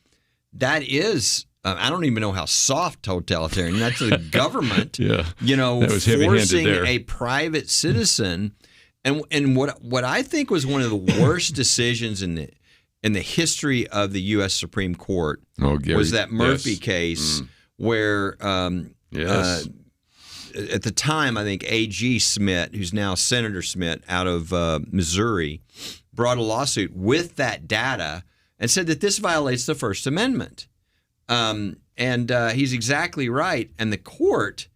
that is. I don't even know how soft totalitarian. That's the government, forcing a private citizen. And what I think was one of the worst decisions in the history of the U.S. Supreme Court was that Murphy case where at the time, I think A.G. Smith, who's now Senator Smith out of Missouri, brought a lawsuit with that data and said that this violates the First Amendment. And he's exactly right. And the court,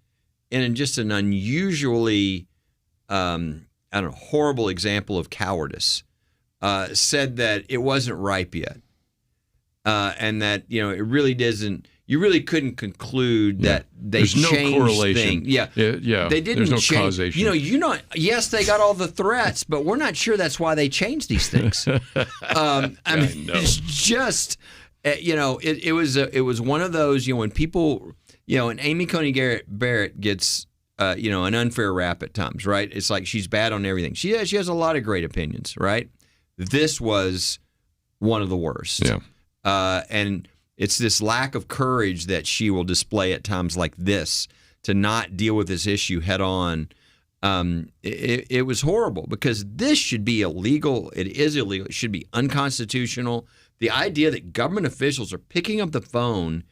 in just an unusually horrible example of cowardice, said that it wasn't ripe yet, and that it really doesn't. You really couldn't conclude that they changed no correlation. things. Yeah, they didn't. There's no change. causation. Yes, they got all the threats, but we're not sure that's why they changed these things. It's just, it was one of those. When people, and Amy Coney Barrett gets. An unfair rap at times, right? It's like she's bad on everything. She has a lot of great opinions, right? This was one of the worst. Yeah. And it's this lack of courage that she will display at times like this to not deal with this issue head on. It was horrible because this should be illegal. It is illegal. It should be unconstitutional. The idea that government officials are picking up the phone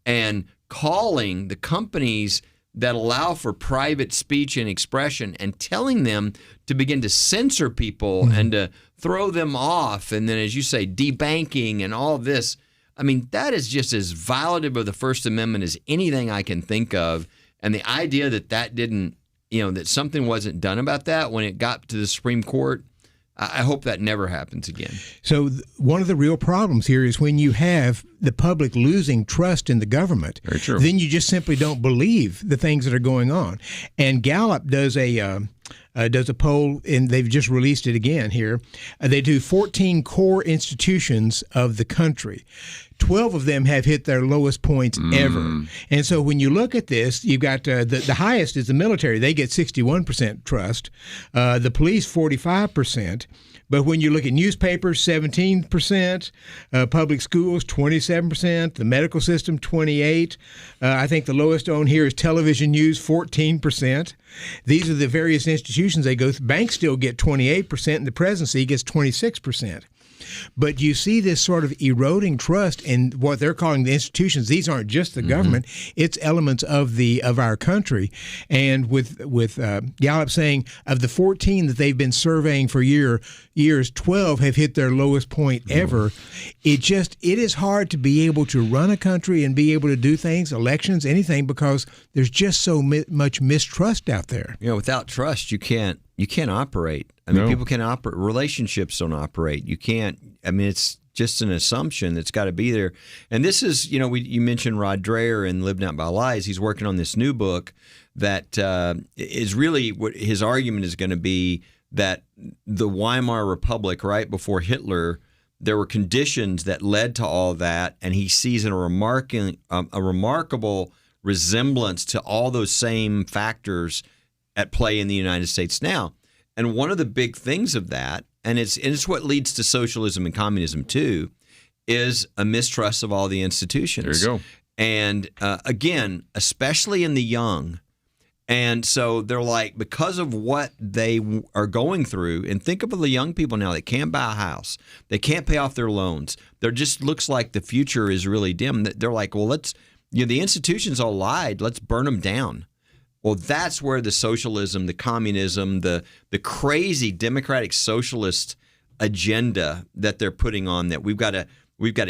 and calling the companies that allow for private speech and expression and telling them to begin to censor people and to throw them off. And then, as you say, debanking and all of this. I mean, that is just as violative of the First Amendment as anything I can think of. And the idea that didn't, that something wasn't done about that when it got to the Supreme Court, I hope that never happens again. So one of the real problems here is when you have the public losing trust in the government, Very true. Then you just simply don't believe the things that are going on. And Gallup does a poll, and they've just released it again here. They do 14 core institutions of the country. 12 of them have hit their lowest points ever. And so when you look at this, you've got the highest is the military. They get 61% trust. The police, 45%. But when you look at newspapers, 17%, public schools, 27%, the medical system, 28%. I think the lowest on here is television news, 14%. These are the various institutions they go through. Banks still get 28%, and the presidency gets 26%. But you see this sort of eroding trust in what they're calling the institutions. These aren't just the government; it's elements of our country. And with Gallup saying of the 14 that they've been surveying for years, 12 have hit their lowest point ever. It is hard to be able to run a country and be able to do things, elections, anything, because there's just so much mistrust out there. Without trust, you can't operate. I mean, people can't operate. Relationships don't operate. You can't. I mean, it's just an assumption that's got to be there. And this is, you mentioned Rod Dreher and Live Not by Lies. He's working on this new book that is really what his argument is going to be, that the Weimar Republic, right before Hitler, there were conditions that led to all that, and he sees a remarkable resemblance to all those same factors at play in the United States now. And one of the big things of that, and it's what leads to socialism and communism too, is a mistrust of all the institutions. There you go. And again, especially in the young, And so they're like, because of what they are going through, and think of the young people now that can't buy a house, they can't pay off their loans. There just looks like the future is really dim. They're like, well, the institutions all lied. Let's burn them down. Well, that's where the socialism, the communism, the crazy democratic socialist agenda that they're putting on, that we've got to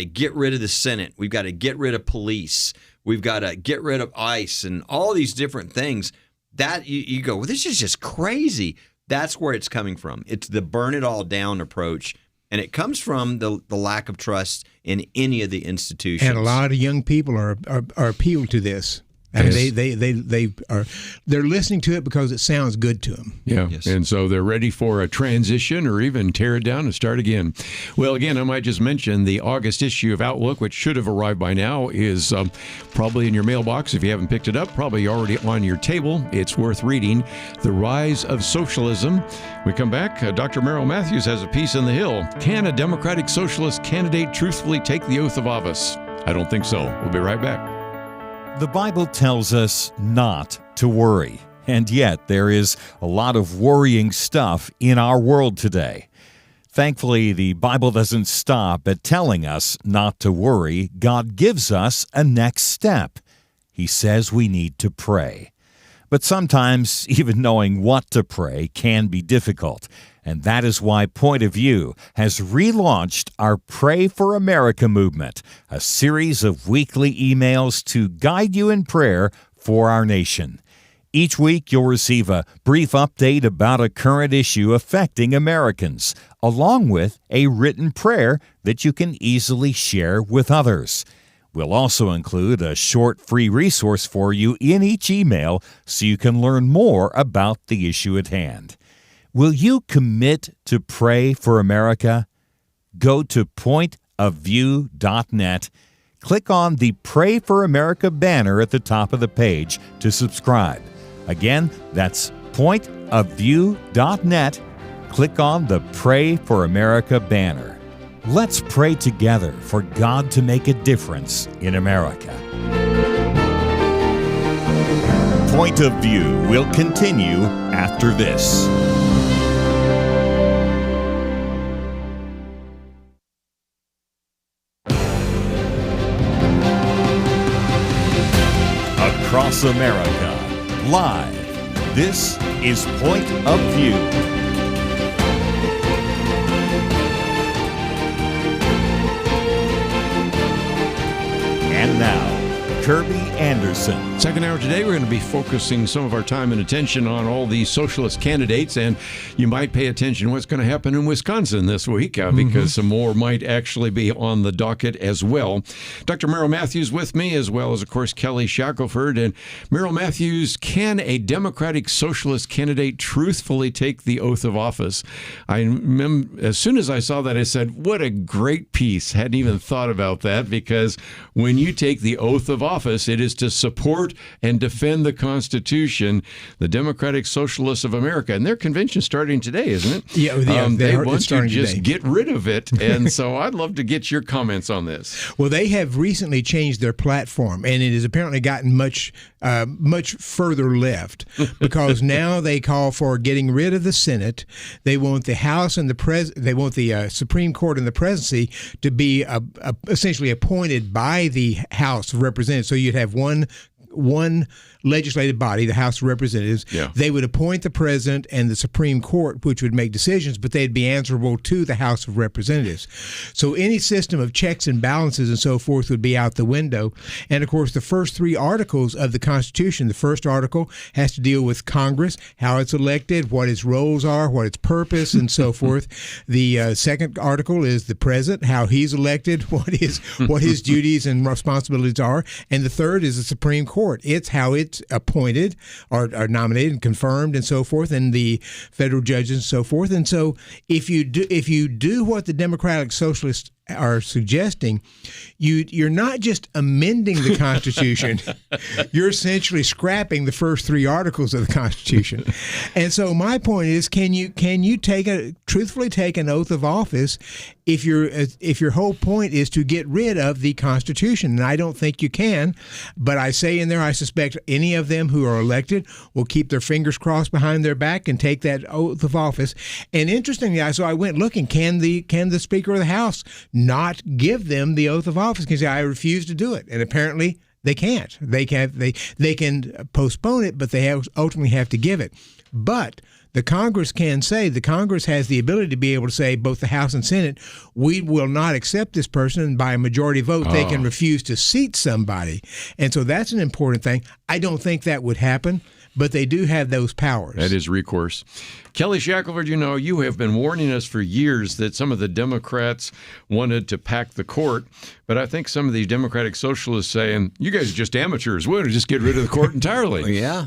get rid of the Senate, we've got to get rid of police, we've got to get rid of ICE and all these different things. That you go, well, this is just crazy. That's where it's coming from. It's the burn it all down approach. And it comes from the lack of trust in any of the institutions. And a lot of young people are appealed to this. I mean, they're listening to it because it sounds good to them. Yeah, yes. And so they're ready for a transition or even tear it down and start again. Well, again, I might just mention the August issue of Outlook, which should have arrived by now, is probably in your mailbox. If you haven't picked it up, probably already on your table. It's worth reading. The Rise of Socialism. We come back. Dr. Merrill Mathews has a piece in the Hill. Can a Democratic Socialist candidate truthfully take the oath of office? I don't think so. We'll be right back. The Bible tells us not to worry, and yet there is a lot of worrying stuff in our world today. Thankfully, the Bible doesn't stop at telling us not to worry. God gives us a next step. He says we need to pray. But sometimes even knowing what to pray can be difficult. And that is why Point of View has relaunched our Pray for America movement, a series of weekly emails to guide you in prayer for our nation. Each week, you'll receive a brief update about a current issue affecting Americans, along with a written prayer that you can easily share with others. We'll also include a short free resource for you in each email so you can learn more about the issue at hand. Will you commit to pray for America? Go to pointofview.net. Click on the Pray for America banner at the top of the page to subscribe. Again, that's pointofview.net. Click on the Pray for America banner. Let's pray together for God to make a difference in America. Point of View will continue after this. Across America, live, this is Point of View. And now, Kerby Anderson. Second hour today, we're going to be focusing some of our time and attention on all these socialist candidates, and you might pay attention to what's going to happen in Wisconsin this week because some more might actually be on the docket as well. Dr. Merrill Mathews with me, as well as, of course, Kelly Shackelford. And Merrill Mathews, can a Democratic Socialist candidate truthfully take the oath of office? I remember, as soon as I saw that, I said, what a great piece. Hadn't even thought about that, because when you take the oath of office, it is to support and defend the Constitution, the Democratic Socialists of America. And their convention's starting today, isn't it? Yeah, they want to just today. get rid of it. And so I'd love to get your comments on this. Well, they have recently changed their platform, and it has apparently gotten much further left, because now they call for getting rid of the Senate. They want the House and they want the Supreme Court and the presidency to be essentially appointed by the House of Representatives. So you'd have one legislative body, the House of Representatives. Yeah. They would appoint the president and the Supreme Court, which would make decisions, but they'd be answerable to the House of Representatives. So any system of checks and balances and so forth would be out the window. And of course, the first three articles of the Constitution, the first article has to deal with Congress, how it's elected, what its roles are, what its purpose, and so forth. The second article is the president, how he's elected, what his duties and responsibilities are. And the third is the Supreme Court. It's how it's appointed or nominated and confirmed and so forth, and the federal judges and so forth. And so if you do what the Democratic Socialists are suggesting, you're not just amending the Constitution, you're essentially scrapping the first 3 articles of the Constitution. And so my point is, can you truthfully take an oath of office if your whole point is to get rid of the Constitution? And I don't think you can, but I say in there, I suspect any of them who are elected will keep their fingers crossed behind their back and take that oath of office. And interestingly, I went looking, can the Speaker of the House not give them the oath of office? Because I refuse to do it, and apparently they can't. They can postpone it, but they ultimately have to give it. But the Congress the Congress has the ability to be able to say, both the House and Senate, we will not accept this person, and by a majority vote, they can refuse to seat somebody. And so that's an important thing. I don't think that would happen, but they do have those powers. That is recourse. Kelly Shackelford, you have been warning us for years that some of the Democrats wanted to pack the court, but I think some of the Democratic socialists saying, you guys are just amateurs. We're going to just get rid of the court entirely. Yeah.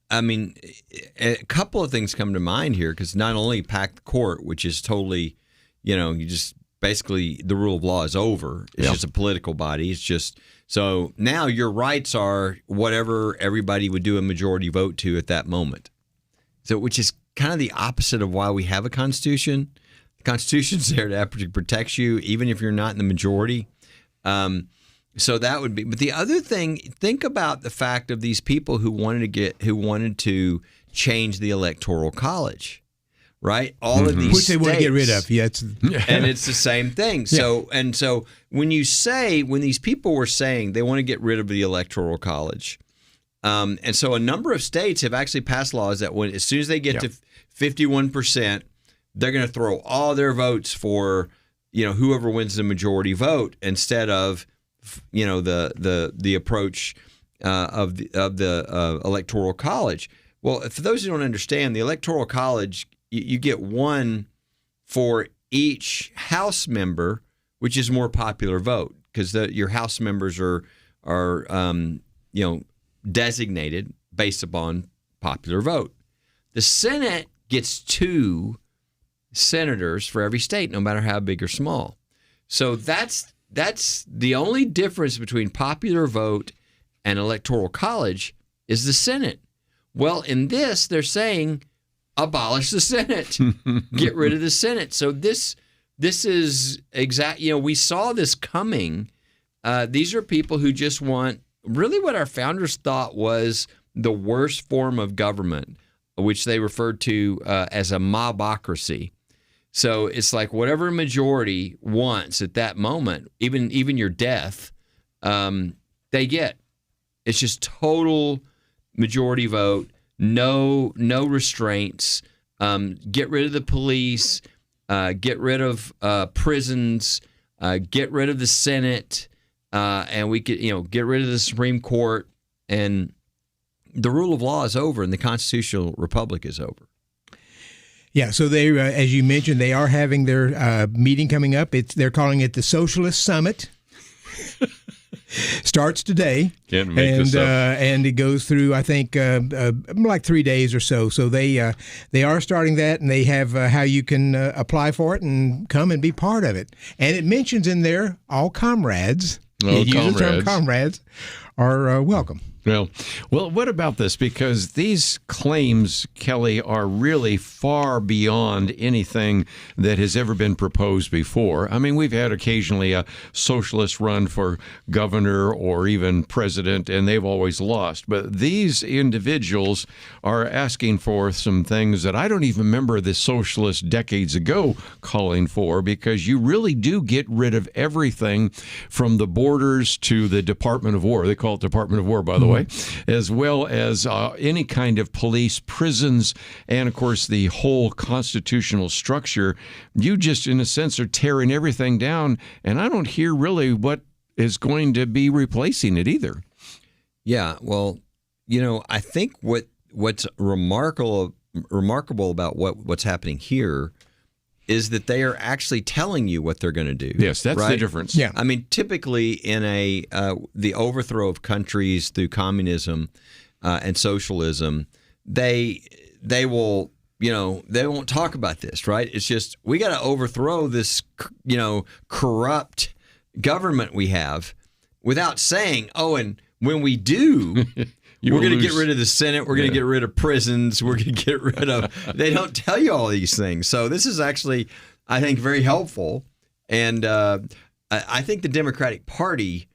A couple of things come to mind here, because not only pack the court, which is totally, you just basically the rule of law is over. It's just a political body. It's just so now your rights are whatever everybody would do a majority vote to at that moment. So, which is kind of the opposite of why we have a Constitution. The Constitution's there to protect you, even if you're not in the majority. So that would be. But the other thing, think about the fact of these people who wanted to change the Electoral College. Right, all of these which they want to get rid of. Yeah, and it's the same thing. So when these people were saying they want to get rid of the Electoral College, and so a number of states have actually passed laws that as soon as they get to 51%, they're going to throw all their votes for whoever wins the majority vote, instead of the approach of the Electoral College. Well, for those who don't understand, the Electoral College, you get one for each House member, which is more popular vote, because your House members are designated based upon popular vote. The Senate gets 2 senators for every state, no matter how big or small. So that's the only difference between popular vote and Electoral College is the Senate. Well, in this, they're saying, abolish the Senate, get rid of the Senate. So this is we saw this coming. These are people who just want really what our founders thought was the worst form of government, which they referred to as a mobocracy. So it's like whatever a majority wants at that moment, even your death, they get. It's just total majority vote. No restraints. Get rid of the police. Get rid of prisons. Get rid of the Senate, and we could, get rid of the Supreme Court, and the rule of law is over, and the constitutional republic is over. Yeah. So they, as you mentioned, they are having their meeting coming up. They're calling it the Socialist Summit. Starts today, Can't make this up. And it goes through, I think, like 3 days or so. So they are starting that, and they have how you can apply for it and come and be part of it. And it mentions in there all comrades. It uses the term comrades are welcome. Well, what about this? Because these claims, Kelly, are really far beyond anything that has ever been proposed before. I mean, we've had occasionally a socialist run for governor or even president, and they've always lost. But these individuals are asking for some things that I don't even remember the socialists decades ago calling for, because you really do get rid of everything from the borders to the Department of War. They call it Department of War, by the way. As well as any kind of police, prisons, and, of course, the whole constitutional structure. You just, in a sense, are tearing everything down, and I don't hear really what is going to be replacing it either. Yeah, well, I think what's remarkable about what's happening here is that they are actually telling you what they're going to do. Yes, that's the difference. Yeah. I mean, typically in the overthrow of countries through communism and socialism, they will they won't talk about this, right? It's just we got to overthrow this, corrupt government we have without saying, oh, and when we do, we're going to get rid of the Senate. We're going to get rid of prisons. We're going to get rid of. They don't tell you all these things. So this is actually, I think, very helpful. And I think the Democratic Party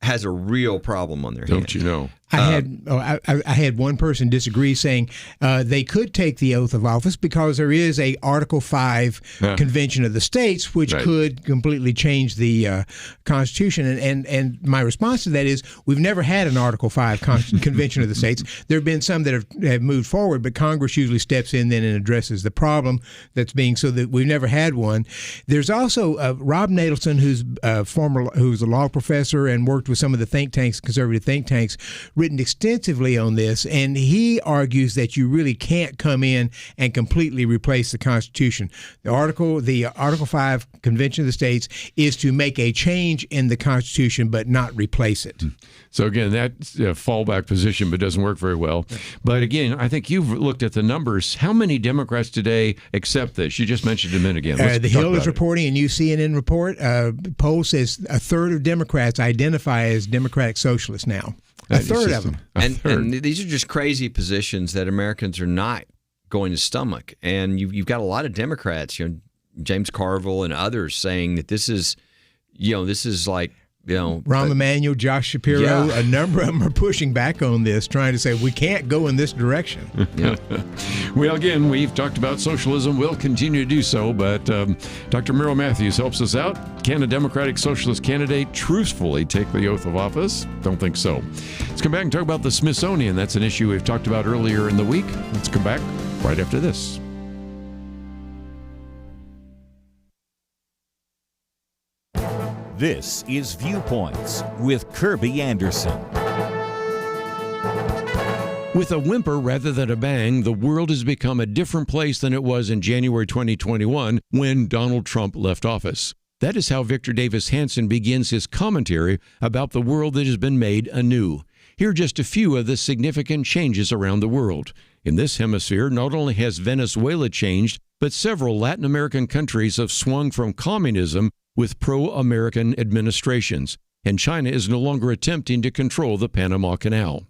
has a real problem on their hands. Don't you know? I had one person disagree, saying they could take the oath of office because there is a Article 5 Convention of the States, which could completely change the Constitution. And my response to that is we've never had an Article 5 Convention of the States. There have been some that have moved forward, but Congress usually steps in then and addresses the problem that's being, so that we've never had one. There's also Rob Natelson, who's a law professor and worked with some of the think tanks, conservative think tanks, written extensively on this, and he argues that you really can't come in and completely replace the Constitution. The Article 5 Convention of the States is to make a change in the Constitution, but not replace it. So again, that's a fallback position, but doesn't work very well. But again, I think you've looked at the numbers. How many Democrats today accept this? You just mentioned a minute again. The Hill is reporting, a new CNN report, poll says a third of Democrats identify as Democratic Socialists now. A third of them. And these are just crazy positions that Americans are not going to stomach. And you've got a lot of Democrats, James Carville and others, saying that this is like, Rahm Emanuel, Josh Shapiro, a number of them are pushing back on this, trying to say we can't go in this direction. Well, again, we've talked about socialism. We'll continue to do so, but Dr. Merrill Mathews helps us out. Can a Democratic Socialist candidate truthfully take the oath of office? Don't think so. Let's come back and talk about the Smithsonian. That's an issue we've talked about earlier in the week. Let's come back right after this. This is Viewpoints with Kerby Anderson. With a whimper rather than a bang, the world has become a different place than it was in January 2021 when Donald Trump left office. That is how Victor Davis Hanson begins his commentary about the world that has been made anew. Here are just a few of the significant changes around the world. In this hemisphere, not only has Venezuela changed, but several Latin American countries have swung from communism with pro-American administrations, and China is no longer attempting to control the Panama Canal.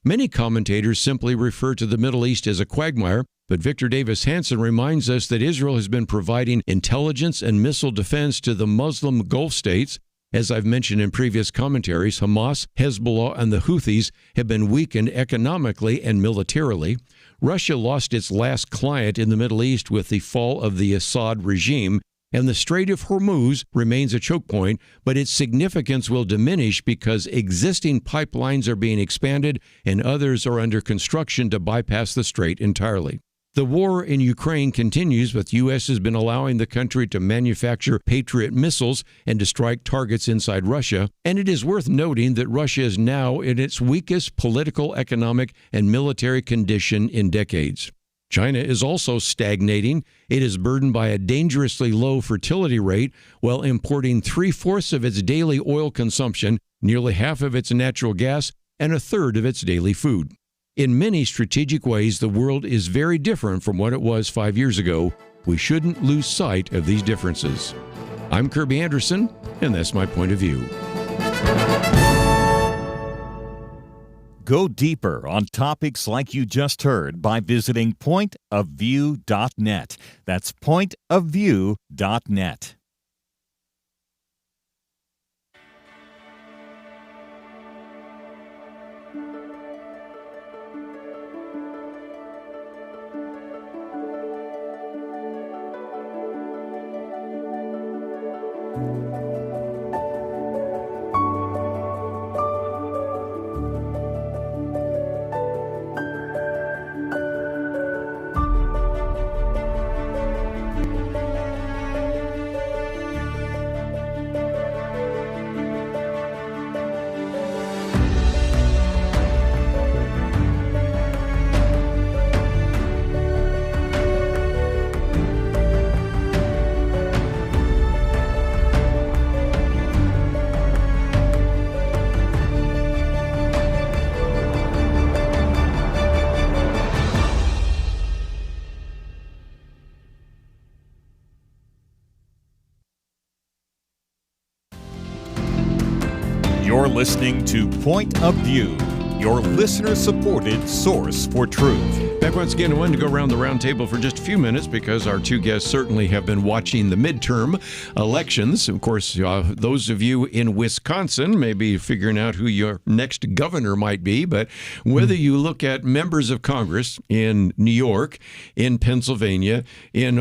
Many commentators simply refer to the Middle East as a quagmire, but Victor Davis Hanson reminds us that Israel has been providing intelligence and missile defense to the Muslim Gulf states. As I've mentioned in previous commentaries, Hamas, Hezbollah, and the Houthis have been weakened economically and militarily. Russia lost its last client in the Middle East with the fall of the Assad regime, and the Strait of Hormuz remains a choke point, but its significance will diminish because existing pipelines are being expanded and others are under construction to bypass the strait entirely. The war in Ukraine continues, but the U.S. has been allowing the country to manufacture Patriot missiles and to strike targets inside Russia, and it is worth noting that Russia is now in its weakest political, economic, and military condition in decades. China is also stagnating. It is burdened by a dangerously low fertility rate while importing 3/4 of its daily oil consumption, nearly half of its natural gas, and a third of its daily food. In many strategic ways, the world is very different from what it was 5 years ago. We shouldn't lose sight of these differences. I'm Kerby Anderson, and that's my point of view. Go deeper on topics like you just heard by visiting pointofview.net. That's pointofview.net. listening to Point of View, your listener-supported source for truth. Back once again, I wanted to go around the round table for just a few minutes because our two guests certainly have been watching the midterm elections. Of course, those of you in Wisconsin may be figuring out who your next governor might be, but whether you look at members of Congress in New York, in Pennsylvania, in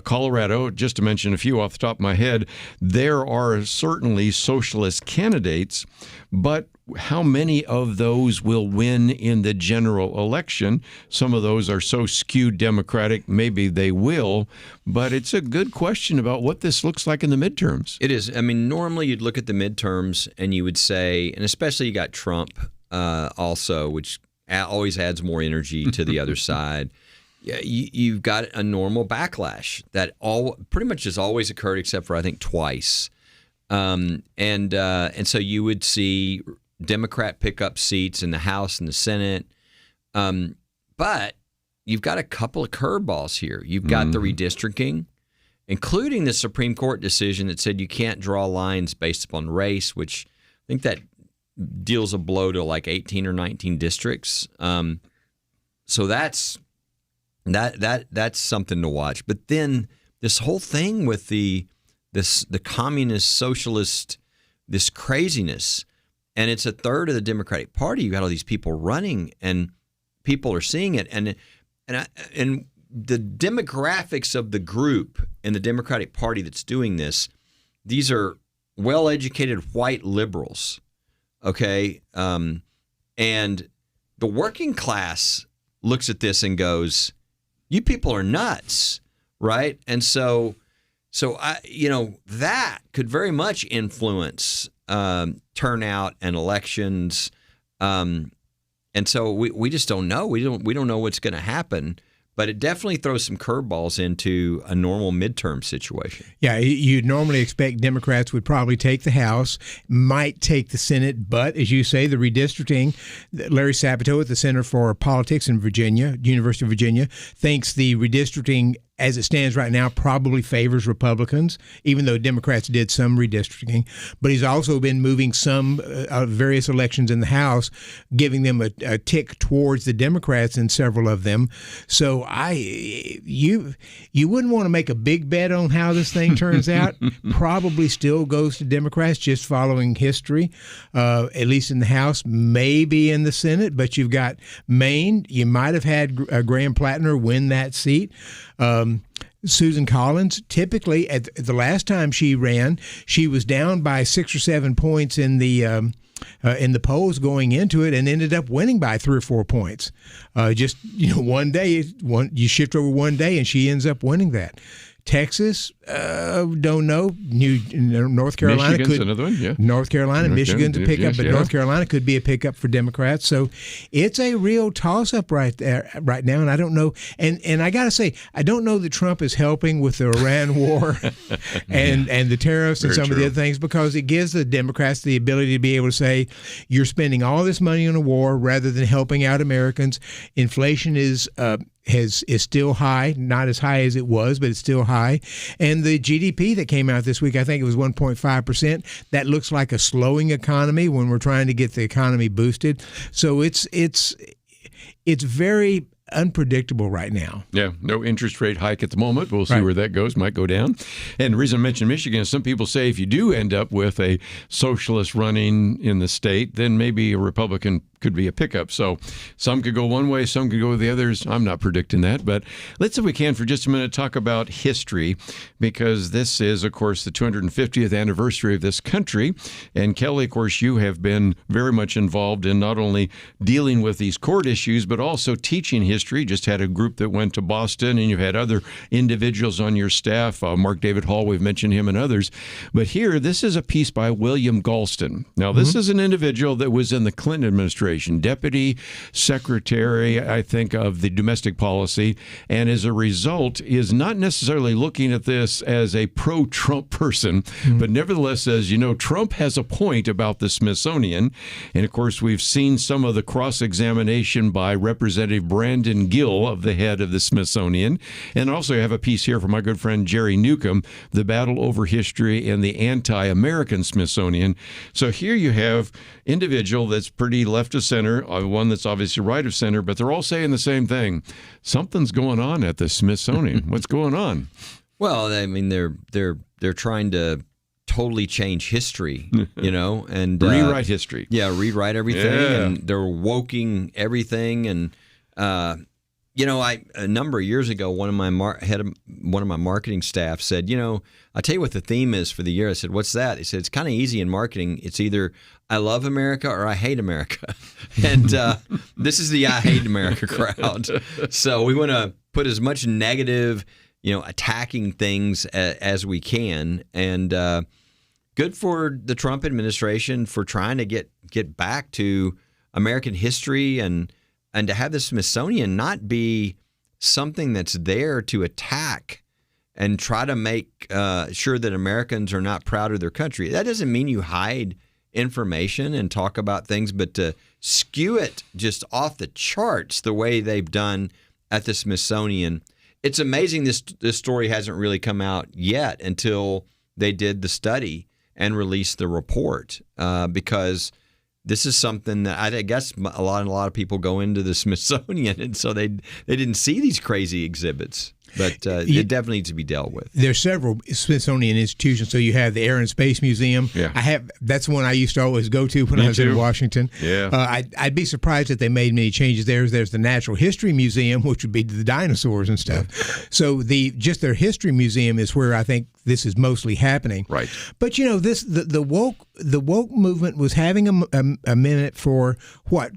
Colorado, just to mention a few off the top of my head, there are certainly socialist candidates, but how many of those will win in the general election? Some of those are so skewed Democratic, maybe they will, but it's a good question about what this looks like in the midterms. It is. I mean, normally you'd look at the midterms and you would say, and especially you got Trump also, which always adds more energy to the other side. Yeah, you've got a normal backlash that pretty much has always occurred except for I think twice, and so you would see Democrat pick up seats in the House and the Senate, but you've got a couple of curveballs here. You've got the redistricting, including the Supreme Court decision that said you can't draw lines based upon race, which I think that deals a blow to like 18 or 19 districts. So that's something to watch. But then this whole thing with the communist socialist, this craziness. And it's a third of the Democratic Party. You got all these people running, and people are seeing it. And the demographics of the group in the Democratic Party that's doing this, these are well-educated white liberals, okay? And the working class looks at this and goes, "You people are nuts," right? And so that could very much influence turnout and elections, and so we just don't know. We don't know what's going to happen. But it definitely throws some curveballs into a normal midterm situation. Yeah, you'd normally expect Democrats would probably take the House, might take the Senate, but as you say, the redistricting, Larry Sabato at the Center for Politics in Virginia, University of Virginia, thinks the redistricting as it stands right now probably favors Republicans, even though Democrats did some redistricting. But he's also been moving some various elections in the House, giving them a tick towards the Democrats in several of them. So you wouldn't want to make a big bet on how this thing turns out. Probably still goes to Democrats, just following history, at least in the House, maybe in the Senate. But you've got Maine. You might have had Graham Plattner win that seat. Susan Collins, typically at the last time she ran, she was down by 6 or 7 points in the polls going into it, and ended up winning by 3 or 4 points. Just one day, you shift over one day, and she ends up winning that. Texas, don't know. North Carolina Michigan's another one, yeah. North Carolina, Michigan's a pickup, but yeah. North Carolina could be a pickup for Democrats. So it's a real toss-up right now, and I don't know. And I got to say, I don't know that Trump is helping with the Iran war and the tariffs and some of the other things, because it gives the Democrats the ability to be able to say, you're spending all this money on a war rather than helping out Americans. Inflation is still high, not as high as it was, but it's still high. And the GDP that came out this week, I think it was 1.5%. That looks like a slowing economy when we're trying to get the economy boosted. So it's very unpredictable right now. Yeah, no interest rate hike at the moment. We'll see where that goes. Might go down. And the reason I mentioned Michigan is some people say if you do end up with a socialist running in the state, then maybe a Republican could be a pickup. So some could go one way, some could go the others. I'm not predicting that. But let's, if we can, for just a minute, talk about history, because this is, of course, the 250th anniversary of this country. And Kelly, of course, you have been very much involved in not only dealing with these court issues, but also teaching history. Just had a group that went to Boston, and you've had other individuals on your staff, Mark David Hall, we've mentioned him, and others. But here, this is a piece by William Galston. Now, this is an individual that was in the Clinton administration, Deputy Secretary, I think, of the domestic policy, and as a result is not necessarily looking at this as a pro-Trump person, but nevertheless says, Trump has a point about the Smithsonian. And of course, we've seen some of the cross-examination by Representative Brandon Brandon Gill, of the head of the Smithsonian. And also I have a piece here from my good friend Jerry Newcomb, The Battle Over History and the Anti-American Smithsonian. So here you have individual that's pretty left of center, one that's obviously right of center, but they're all saying the same thing. Something's going on at the Smithsonian. What's going on? Well, I mean, they're trying to totally change history, and rewrite history. Yeah, rewrite everything, and they're woking everything. And a number of years ago, one of my marketing staff said, I tell you what the theme is for the year. I said, what's that? He said, it's kind of easy in marketing. It's either I love America or I hate America, and this is the I hate America crowd. So we want to put as much negative, attacking things as we can, and good for the Trump administration for trying to get back to American history and to have the Smithsonian not be something that's there to attack and try to make sure that Americans are not proud of their country. That doesn't mean you hide information and talk about things, but to skew it just off the charts the way they've done at the Smithsonian. It's amazing this story hasn't really come out yet until they did the study and released the report, because this is something that I guess a lot of people go into the Smithsonian, and so they didn't see these crazy exhibits. But it definitely needs to be dealt with. There's several Smithsonian institutions. So you have the Air and Space Museum. Yeah. That's one I used to always go to when I was in Washington. Yeah. I'd be surprised if they made many changes there. There's the Natural History Museum, which would be the dinosaurs and stuff. So just their history museum is where I think this is mostly happening. Right. But the woke movement was having a minute for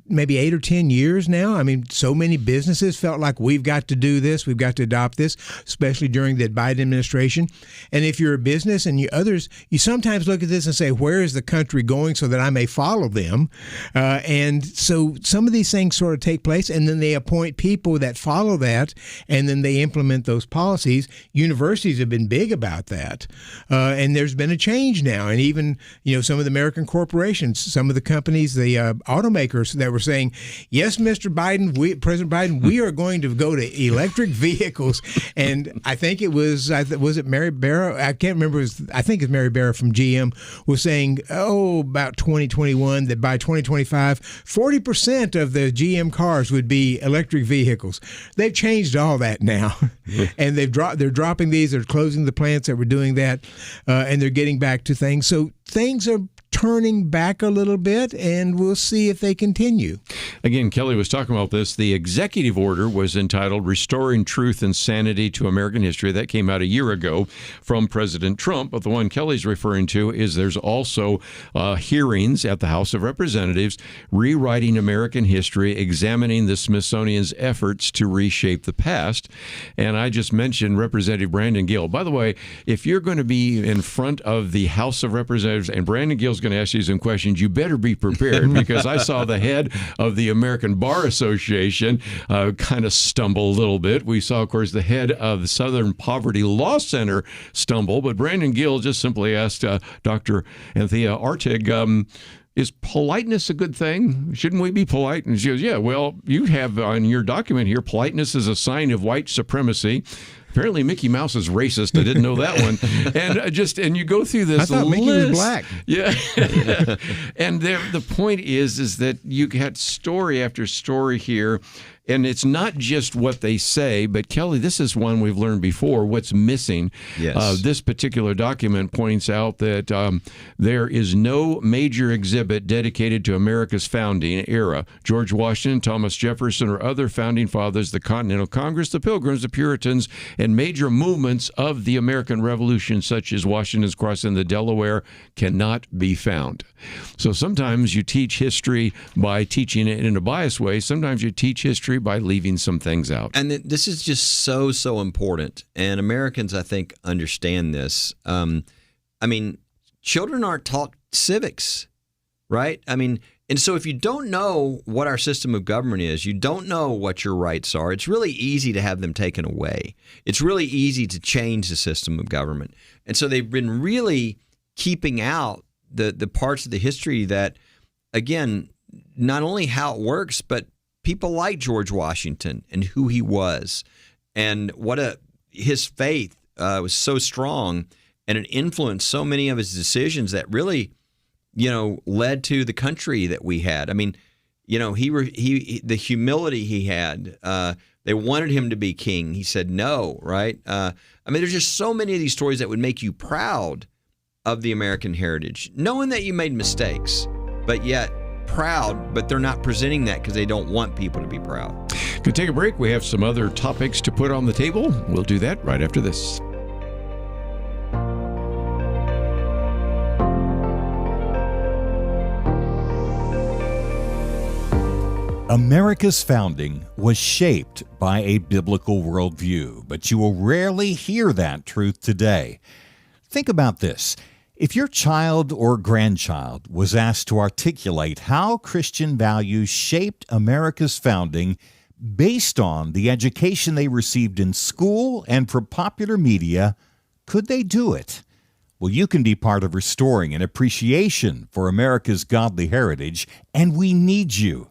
maybe 8 or 10 years now. I mean, so many businesses felt like we've got to do this, we've got to adopt this, especially during the Biden administration. And if you're a business and you sometimes look at this and say, where is the country going so that I may follow them? And so some of these things sort of take place, and then they appoint people that follow that, and then they implement those policies. Universities have been big about that. And there's been a change now. And even, some of the American corporations, some of the companies, the automakers that were saying, yes, Mr. Biden, President Biden, we are going to go to electric vehicles. And I think it was it Mary Barra? I can't remember. I think it's Mary Barra from GM was saying, about 2021, that by 2025, 40% of the GM cars would be electric vehicles. They've changed all that now. And they're dropping these. They're closing the plants that were doing that. And they're getting back to things. So things are turning back a little bit, and we'll see if they continue. Again, Kelly was talking about this. The executive order was entitled Restoring Truth and Sanity to American History. That came out a year ago from President Trump. But the one Kelly's referring to is there's also hearings at the House of Representatives, Rewriting American History, examining the Smithsonian's efforts to reshape the past. And I just mentioned Representative Brandon Gill. By the way, if you're going to be in front of the House of Representatives and Brandon Gill's going to ask you some questions, you better be prepared, because I saw the head of the American Bar Association kind of stumble a little bit. We saw, of course, the head of the Southern Poverty Law Center stumble, but Brandon Gill just simply asked Dr. Anthea Artig, is politeness a good thing? Shouldn't we be polite? And she goes, yeah, well, you have on your document here, politeness is a sign of white supremacy. Apparently Mickey Mouse is racist. I didn't know that one. And you go through this list. I thought Mickey was black. Yeah. And the point is that you got story after story here. And it's not just what they say, but Kelly, this is one we've learned before, what's missing. Yes. This particular document points out that there is no major exhibit dedicated to America's founding era. George Washington, Thomas Jefferson, or other founding fathers, the Continental Congress, the Pilgrims, the Puritans, and major movements of the American Revolution, such as Washington's crossing the Delaware, cannot be found. So sometimes you teach history by teaching it in a biased way. Sometimes you teach history by leaving some things out. And this is just so important. And Americans, I think, understand this. Children aren't taught civics, right? And so if you don't know what our system of government is, you don't know what your rights are, it's really easy to have them taken away. It's really easy to change the system of government. And so they've been really keeping out the parts of the history that, again, not only how it works, but people like George Washington and who he was, and his faith was so strong, and it influenced so many of his decisions that really, led to the country that we had. I mean, the humility he had. They wanted him to be king. He said no, right? There's just so many of these stories that would make you proud of the American heritage, knowing that you made mistakes, but yet proud, but they're not presenting that because they don't want people to be proud. Gonna take a break. We have some other topics to put on the table. We'll do that right after this. America's founding was shaped by a biblical worldview, but you will rarely hear that truth today. Think about this. If your child or grandchild was asked to articulate how Christian values shaped America's founding based on the education they received in school and from popular media, could they do it? Well, you can be part of restoring an appreciation for America's godly heritage, and we need you.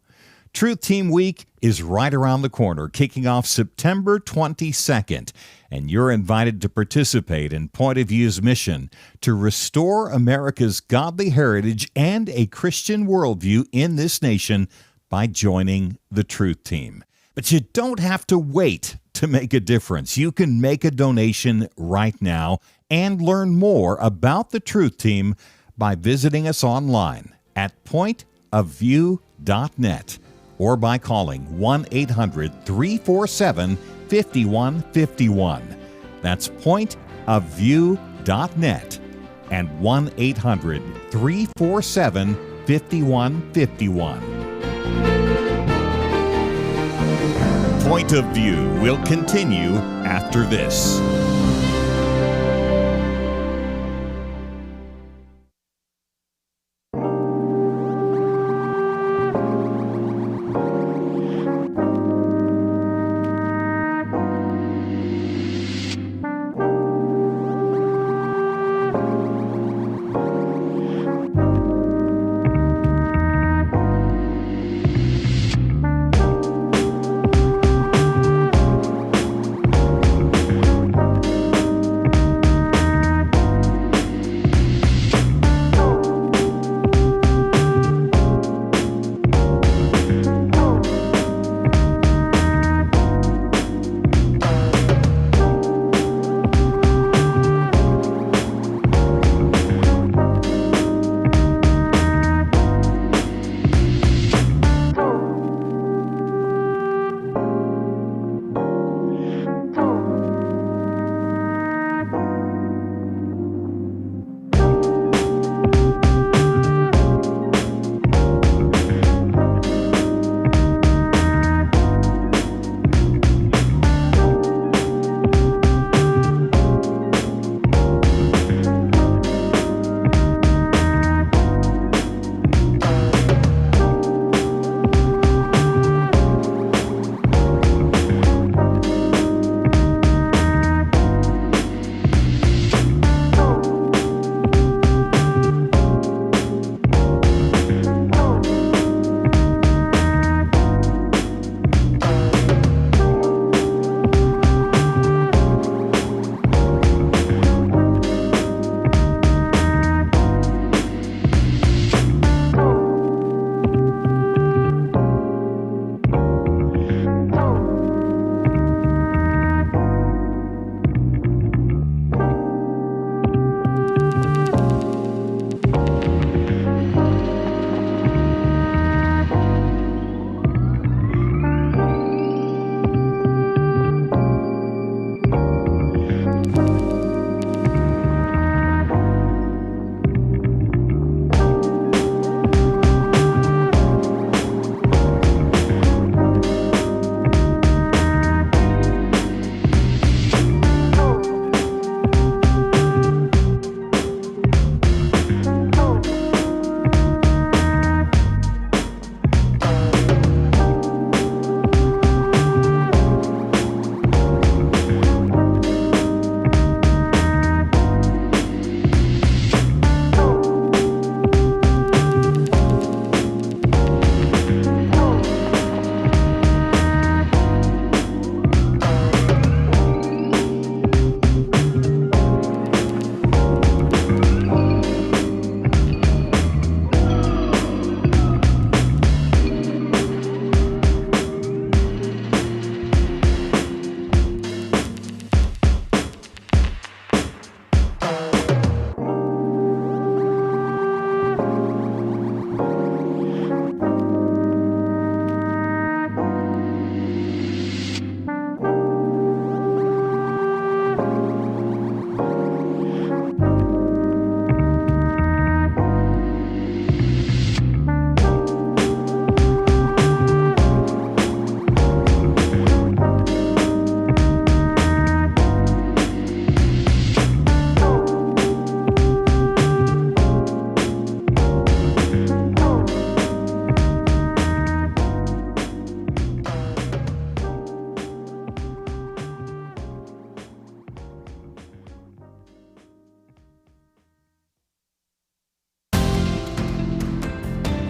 Truth Team Week is right around the corner, kicking off September 22nd, and you're invited to participate in Point of View's mission to restore America's godly heritage and a Christian worldview in this nation by joining the Truth Team. But you don't have to wait to make a difference. You can make a donation right now and learn more about the Truth Team by visiting us online at pointofview.net. or by calling 1-800-347-5151. That's pointofview.net and 1-800-347-5151. Point of View will continue after this.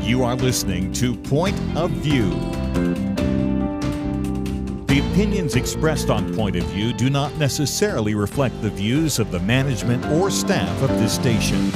You are listening to Point of View. The opinions expressed on Point of View do not necessarily reflect the views of the management or staff of this station.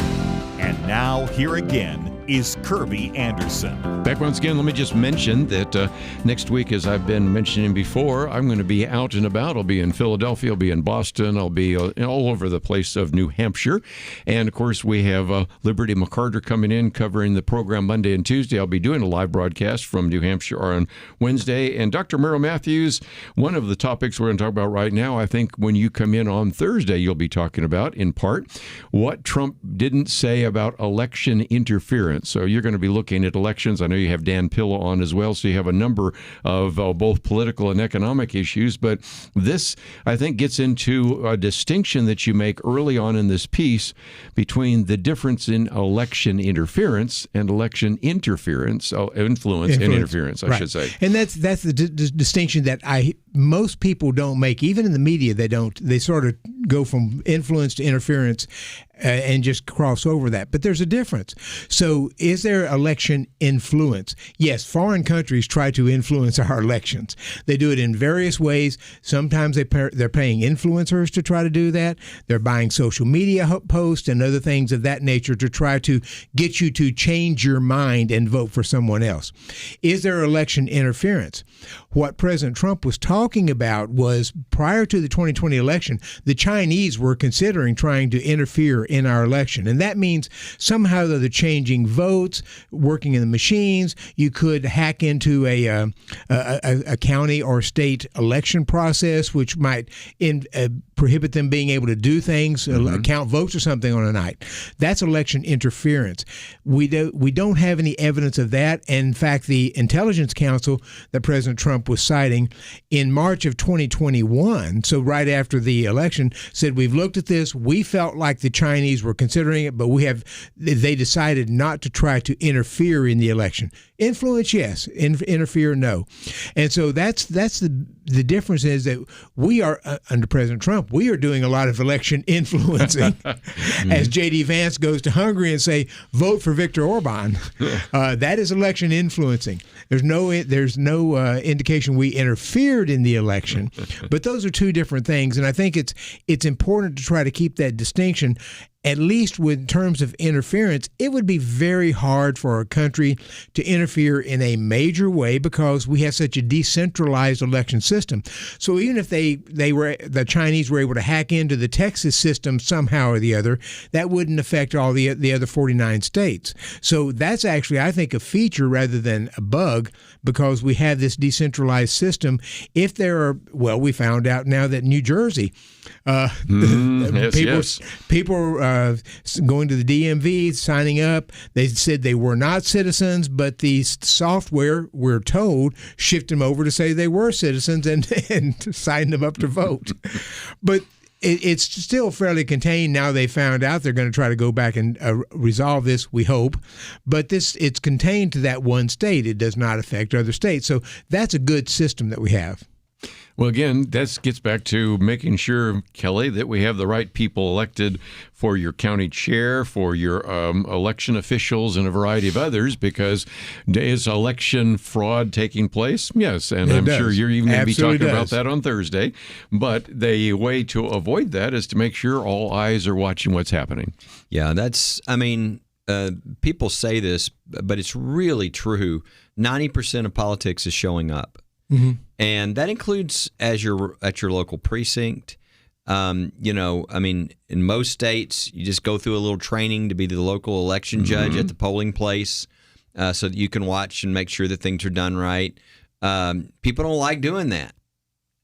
And now, here again is Kerby Anderson. Back once again, let me just mention that next week, as I've been mentioning before, I'm going to be out and about. I'll be in Philadelphia, I'll be in Boston, I'll be all over the place of New Hampshire. And, of course, we have Liberty McCarter coming in, covering the program Monday and Tuesday. I'll be doing a live broadcast from New Hampshire on Wednesday. And Dr. Merrill Mathews, one of the topics we're going to talk about right now, I think when you come in on Thursday, you'll be talking about, in part, what Trump didn't say about election interference. So you're going to be looking at elections. I know you have Dan Pilla on as well, so you have a number of both political and economic issues. But this, I think, gets into a distinction that you make early on in this piece between the difference in election interference and election influence and interference, I should say. And that's the distinction that most people don't make. Even in the media, they don't. They sort of go from influence to interference and just cross over that. But there's a difference. So is there election influence? Yes, foreign countries try to influence our elections. They do it in various ways. Sometimes they're paying influencers to try to do that. They're buying social media posts and other things of that nature to try to get you to change your mind and vote for someone else. Is there election interference? What President Trump was talking about was, prior to the 2020 election, the Chinese were considering trying to interfere in our election. And that means somehow they're changing votes, working in the machines. You could hack into a county or state election process, which might prohibit them being able to do things, count votes or something on a night. That's election interference. We don't have any evidence of that. And in fact, the Intelligence Council that President Trump was citing in March of 2021, so right after the election, said, we've looked at this. We felt like the Chinese were considering it, but they decided not to try to interfere in the election. Influence, yes. Interfere, no. And so that's the difference, is that we are, under President Trump, we are doing a lot of election influencing. As J.D. Vance goes to Hungary and say, vote for Viktor Orban. That is election influencing. There's no indication we interfered in the election, but those are two different things. And I think it's important to try to keep that distinction. At least in terms of interference, it would be very hard for a country to interfere in a major way because we have such a decentralized election system. So even if the Chinese were able to hack into the Texas system somehow or the other, that wouldn't affect all the other 49 states. So that's actually, I think, a feature rather than a bug, because we have this decentralized system. If there are, we found out now that New Jersey, people going to the DMV, signing up. They said they were not citizens, but the software, we're told, shifted them over to say they were citizens and signed them up to vote. But it's still fairly contained. Now they found out, they're going to try to go back and resolve this, we hope. But it's contained to that one state. It does not affect other states. So that's a good system that we have. Well, again, that gets back to making sure, Kelly, that we have the right people elected for your county chair, for your election officials, and a variety of others, because is election fraud taking place? Yes, and I'm sure you're even going to be talking about that on Thursday. But the way to avoid that is to make sure all eyes are watching what's happening. Yeah, people say this, but it's really true. 90% of politics is showing up. Mm-hmm. And that includes at your local precinct. In most states, you just go through a little training to be the local election judge at the polling place, so that you can watch and make sure that things are done right. People don't like doing that.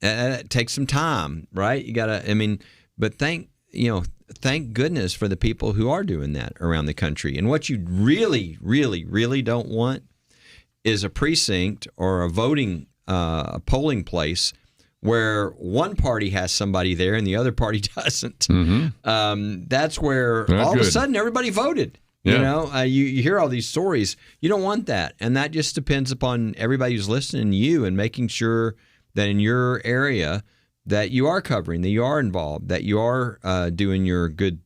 It takes some time, right? You gotta. But thank goodness for the people who are doing that around the country. And what you really, really, really don't want is a precinct or a polling place where one party has somebody there and the other party doesn't. That's where of a sudden everybody voted. Yeah. You hear all these stories. You don't want that. And that just depends upon everybody who's listening to you and making sure that in your area that you are covering, that you are involved, that you are doing your good,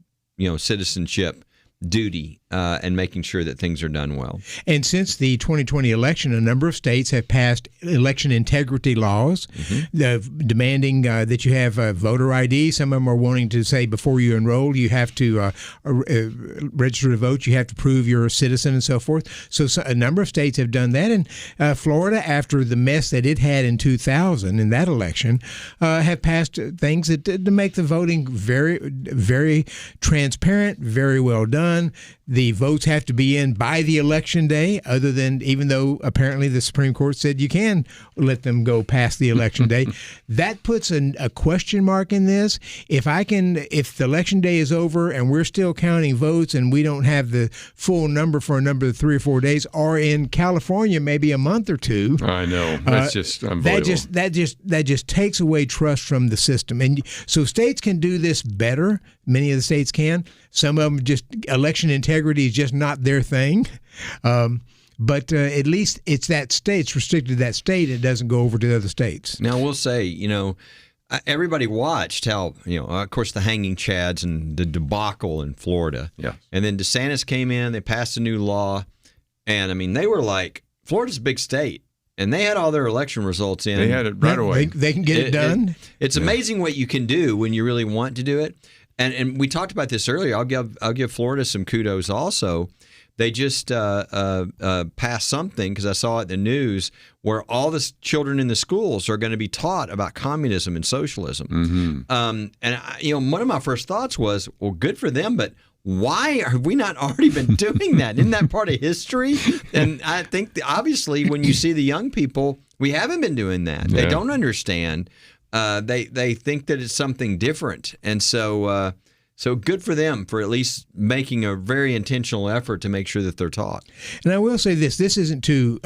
citizenship duty and making sure that things are done well. And since the 2020 election, a number of states have passed election integrity laws, demanding that you have voter ID. Some of them are wanting to say before you enroll, you have to register to vote, you have to prove you're a citizen and so forth. So a number of states have done that. And Florida, after the mess that it had in 2000 in that election, have passed things that to make the voting very, very transparent, very well done. The votes have to be in by the election day, even though apparently the Supreme Court said you can let them go past the election day. That puts a question mark in this. If the election day is over and we're still counting votes and we don't have the full number for a number of 3 or 4 days, or in California maybe a month or two, I know that's just unbelievable. That just takes away trust from the system. And so states can do this better. Many of the states can. Some of them just election integrity is just not their thing. But at least it's that state. It's restricted to that state. It doesn't go over to other states. Now, we'll say, everybody watched how, of course, the hanging chads and the debacle in Florida. Yeah. And then DeSantis came in. They passed a new law. And, they were like, Florida's a big state. And they had all their election results in. They had it right away. They can get it done. It's amazing what you can do when you really want to do it. And we talked about this earlier. I'll give Florida some kudos also. They just passed something, because I saw it in the news, where all the children in the schools are going to be taught about communism and socialism. And one of my first thoughts was, well, good for them, but why have we not already been doing that? Isn't that part of history? And I think obviously when you see the young people, we haven't been doing that. They don't understand. They think that it's something different, and so good for them for at least making a very intentional effort to make sure that they're taught. And I will say this isn't to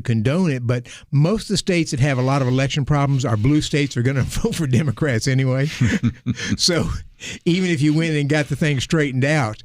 condone it, but most of the states that have a lot of election problems are blue states are going to vote for Democrats anyway. So even if you went and got the thing straightened out,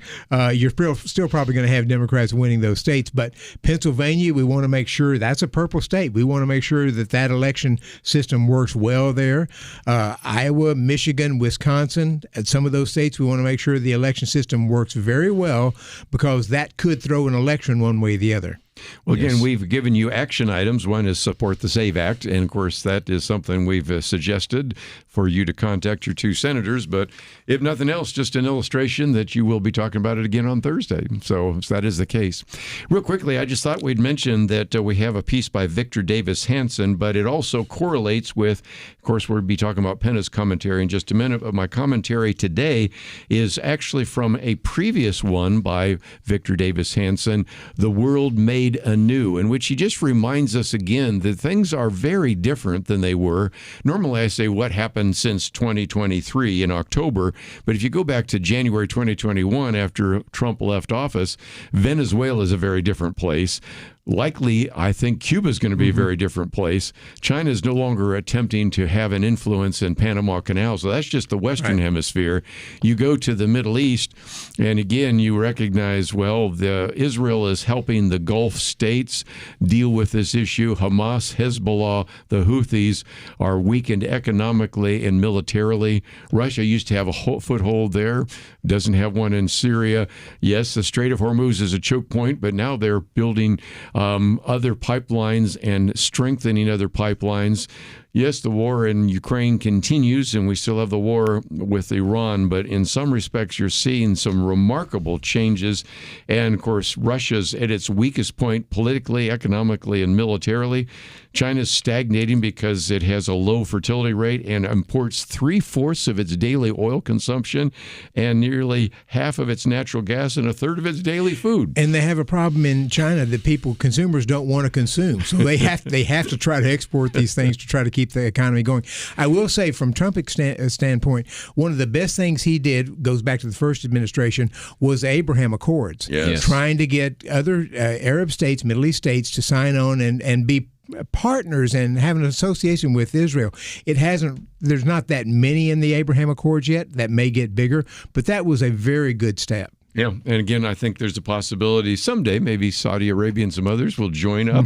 you're still probably going to have Democrats winning those states. But Pennsylvania, we want to make sure that's a purple state. We want to make sure that election system works well there. Iowa, Michigan, Wisconsin, and some of those states, we want to make sure the election system works very well, because that could throw an election one way or the other. Well, again, we've given you action items. One is support the SAVE Act. And, of course, that is something we've suggested for you to contact your 2 senators. But if nothing else, just an illustration that you will be talking about it again on Thursday. So that is the case. Real quickly, I just thought we'd mention that we have a piece by Victor Davis Hanson, but it also correlates with, of course, we'll be talking about Penna's commentary in just a minute. But my commentary today is actually from a previous one by Victor Davis Hanson, The World Made Anew, in which he just reminds us again that things are very different than they were. Normally I say what happened since 2023 in October, but if you go back to January 2021 after Trump left office, Venezuela is a very different place. Likely, I think Cuba is going to be a very different place. China is no longer attempting to have an influence in Panama Canal, so that's just the Western Hemisphere. You go to the Middle East, and again, you recognize, Israel is helping the Gulf states deal with this issue. Hamas, Hezbollah, the Houthis are weakened economically and militarily. Russia used to have a foothold there, doesn't have one in Syria. Yes, the Strait of Hormuz is a choke point, but now they're building other pipelines and strengthening other pipelines. Yes, the war in Ukraine continues, and we still have the war with Iran, but in some respects, you're seeing some remarkable changes. And, of course, Russia's at its weakest point politically, economically, and militarily. China's stagnating because it has a low fertility rate and imports 3/4 of its daily oil consumption and nearly half of its natural gas and 1/3 of its daily food. And they have a problem in China that consumers don't want to consume. So they have to try to export these things to try to keep the economy going. I will say, from Trump's standpoint, one of the best things he did, goes back to the first administration, was the Abraham Accords. Yes. Trying to get other Arab states, Middle East states to sign on and be partners and have an association with Israel. There's not that many in the Abraham Accords yet. That may get bigger, but that was a very good step. Yeah, and again, I think there's a possibility someday maybe Saudi Arabia and some others will join up.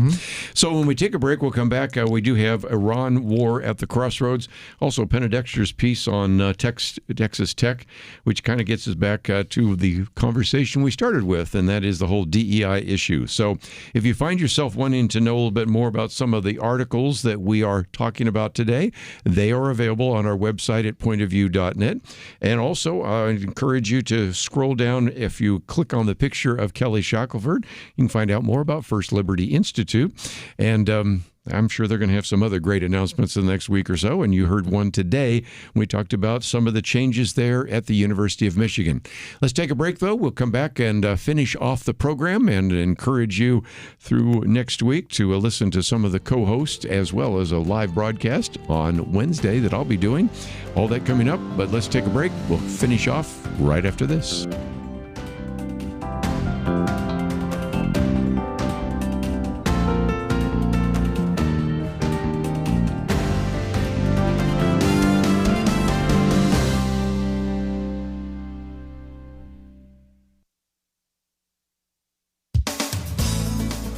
So when we take a break, we'll come back. We do have Iran war at the crossroads. Also, Penna Dexter's piece on Texas Tech, which kind of gets us back to the conversation we started with, and that is the whole DEI issue. So if you find yourself wanting to know a little bit more about some of the articles that we are talking about today, they are available on our website at pointofview.net. And also, I encourage you to scroll down. If you click on the picture of Kelly Shackelford, you can find out more about First Liberty Institute. And I'm sure they're going to have some other great announcements in the next week or so. And you heard one today when we talked about some of the changes there at the University of Michigan. Let's take a break, though. We'll come back and finish off the program and encourage you through next week to listen to some of the co-hosts as well as a live broadcast on Wednesday that I'll be doing. All that coming up, but let's take a break. We'll finish off right after this.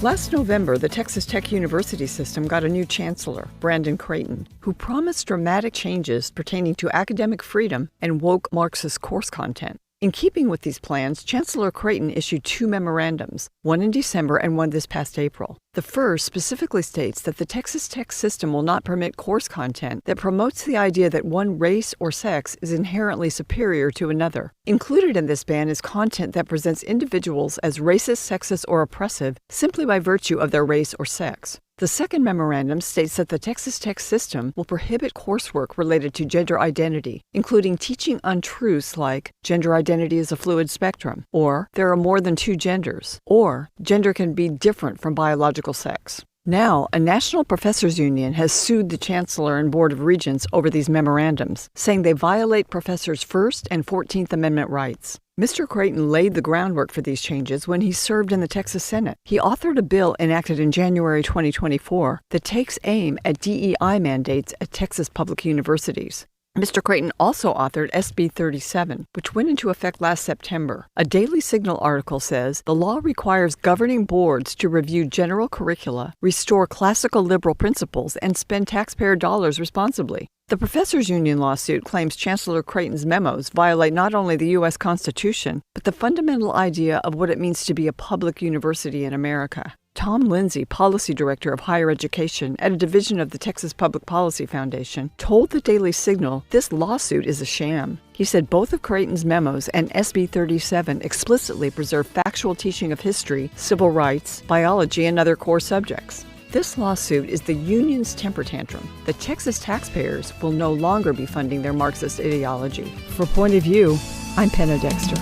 Last November, the Texas Tech University system got a new chancellor, Brandon Creighton, who promised dramatic changes pertaining to academic freedom and woke Marxist course content. In keeping with these plans, Chancellor Creighton issued 2 memorandums, one in December and one this past April. The first specifically states that the Texas Tech system will not permit course content that promotes the idea that one race or sex is inherently superior to another. Included in this ban is content that presents individuals as racist, sexist, or oppressive simply by virtue of their race or sex. The second memorandum states that the Texas Tech system will prohibit coursework related to gender identity, including teaching untruths like gender identity is a fluid spectrum, or there are more than 2 genders, or gender can be different from biological sex. Now, a national professors union has sued the Chancellor and Board of Regents over these memorandums, saying they violate professors' First and 14th Amendment rights. Mr. Creighton laid the groundwork for these changes when he served in the Texas Senate. He authored a bill enacted in January 2024 that takes aim at DEI mandates at Texas public universities. Mr. Creighton also authored SB 37, which went into effect last September. A Daily Signal article says the law requires governing boards to review general curricula, restore classical liberal principles, and spend taxpayer dollars responsibly. The Professors Union lawsuit claims Chancellor Creighton's memos violate not only the U.S. Constitution, but the fundamental idea of what it means to be a public university in America. Tom Lindsay, Policy Director of Higher Education at a division of the Texas Public Policy Foundation, told the Daily Signal this lawsuit is a sham. He said both of Creighton's memos and SB 37 explicitly preserve factual teaching of history, civil rights, biology, and other core subjects. This lawsuit is the union's temper tantrum. The Texas taxpayers will no longer be funding their Marxist ideology. For Point of View, I'm Penna Dexter.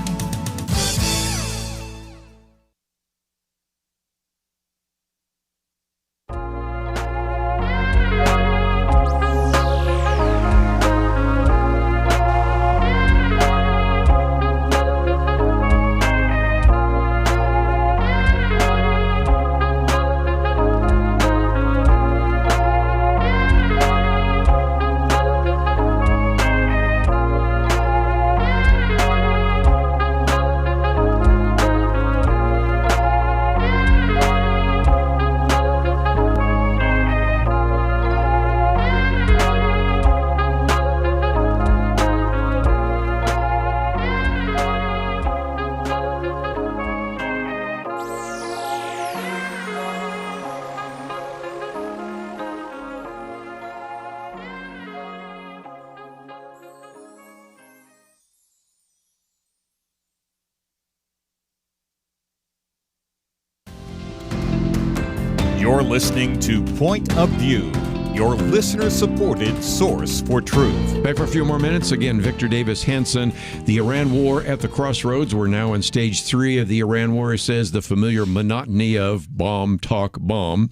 You're listening to Point of View, your listener-supported source for truth. Back for a few more minutes. Again, Victor Davis Hanson. The Iran war at the crossroads. We're now in stage 3 of the Iran war. He says the familiar monotony of bomb, talk, bomb.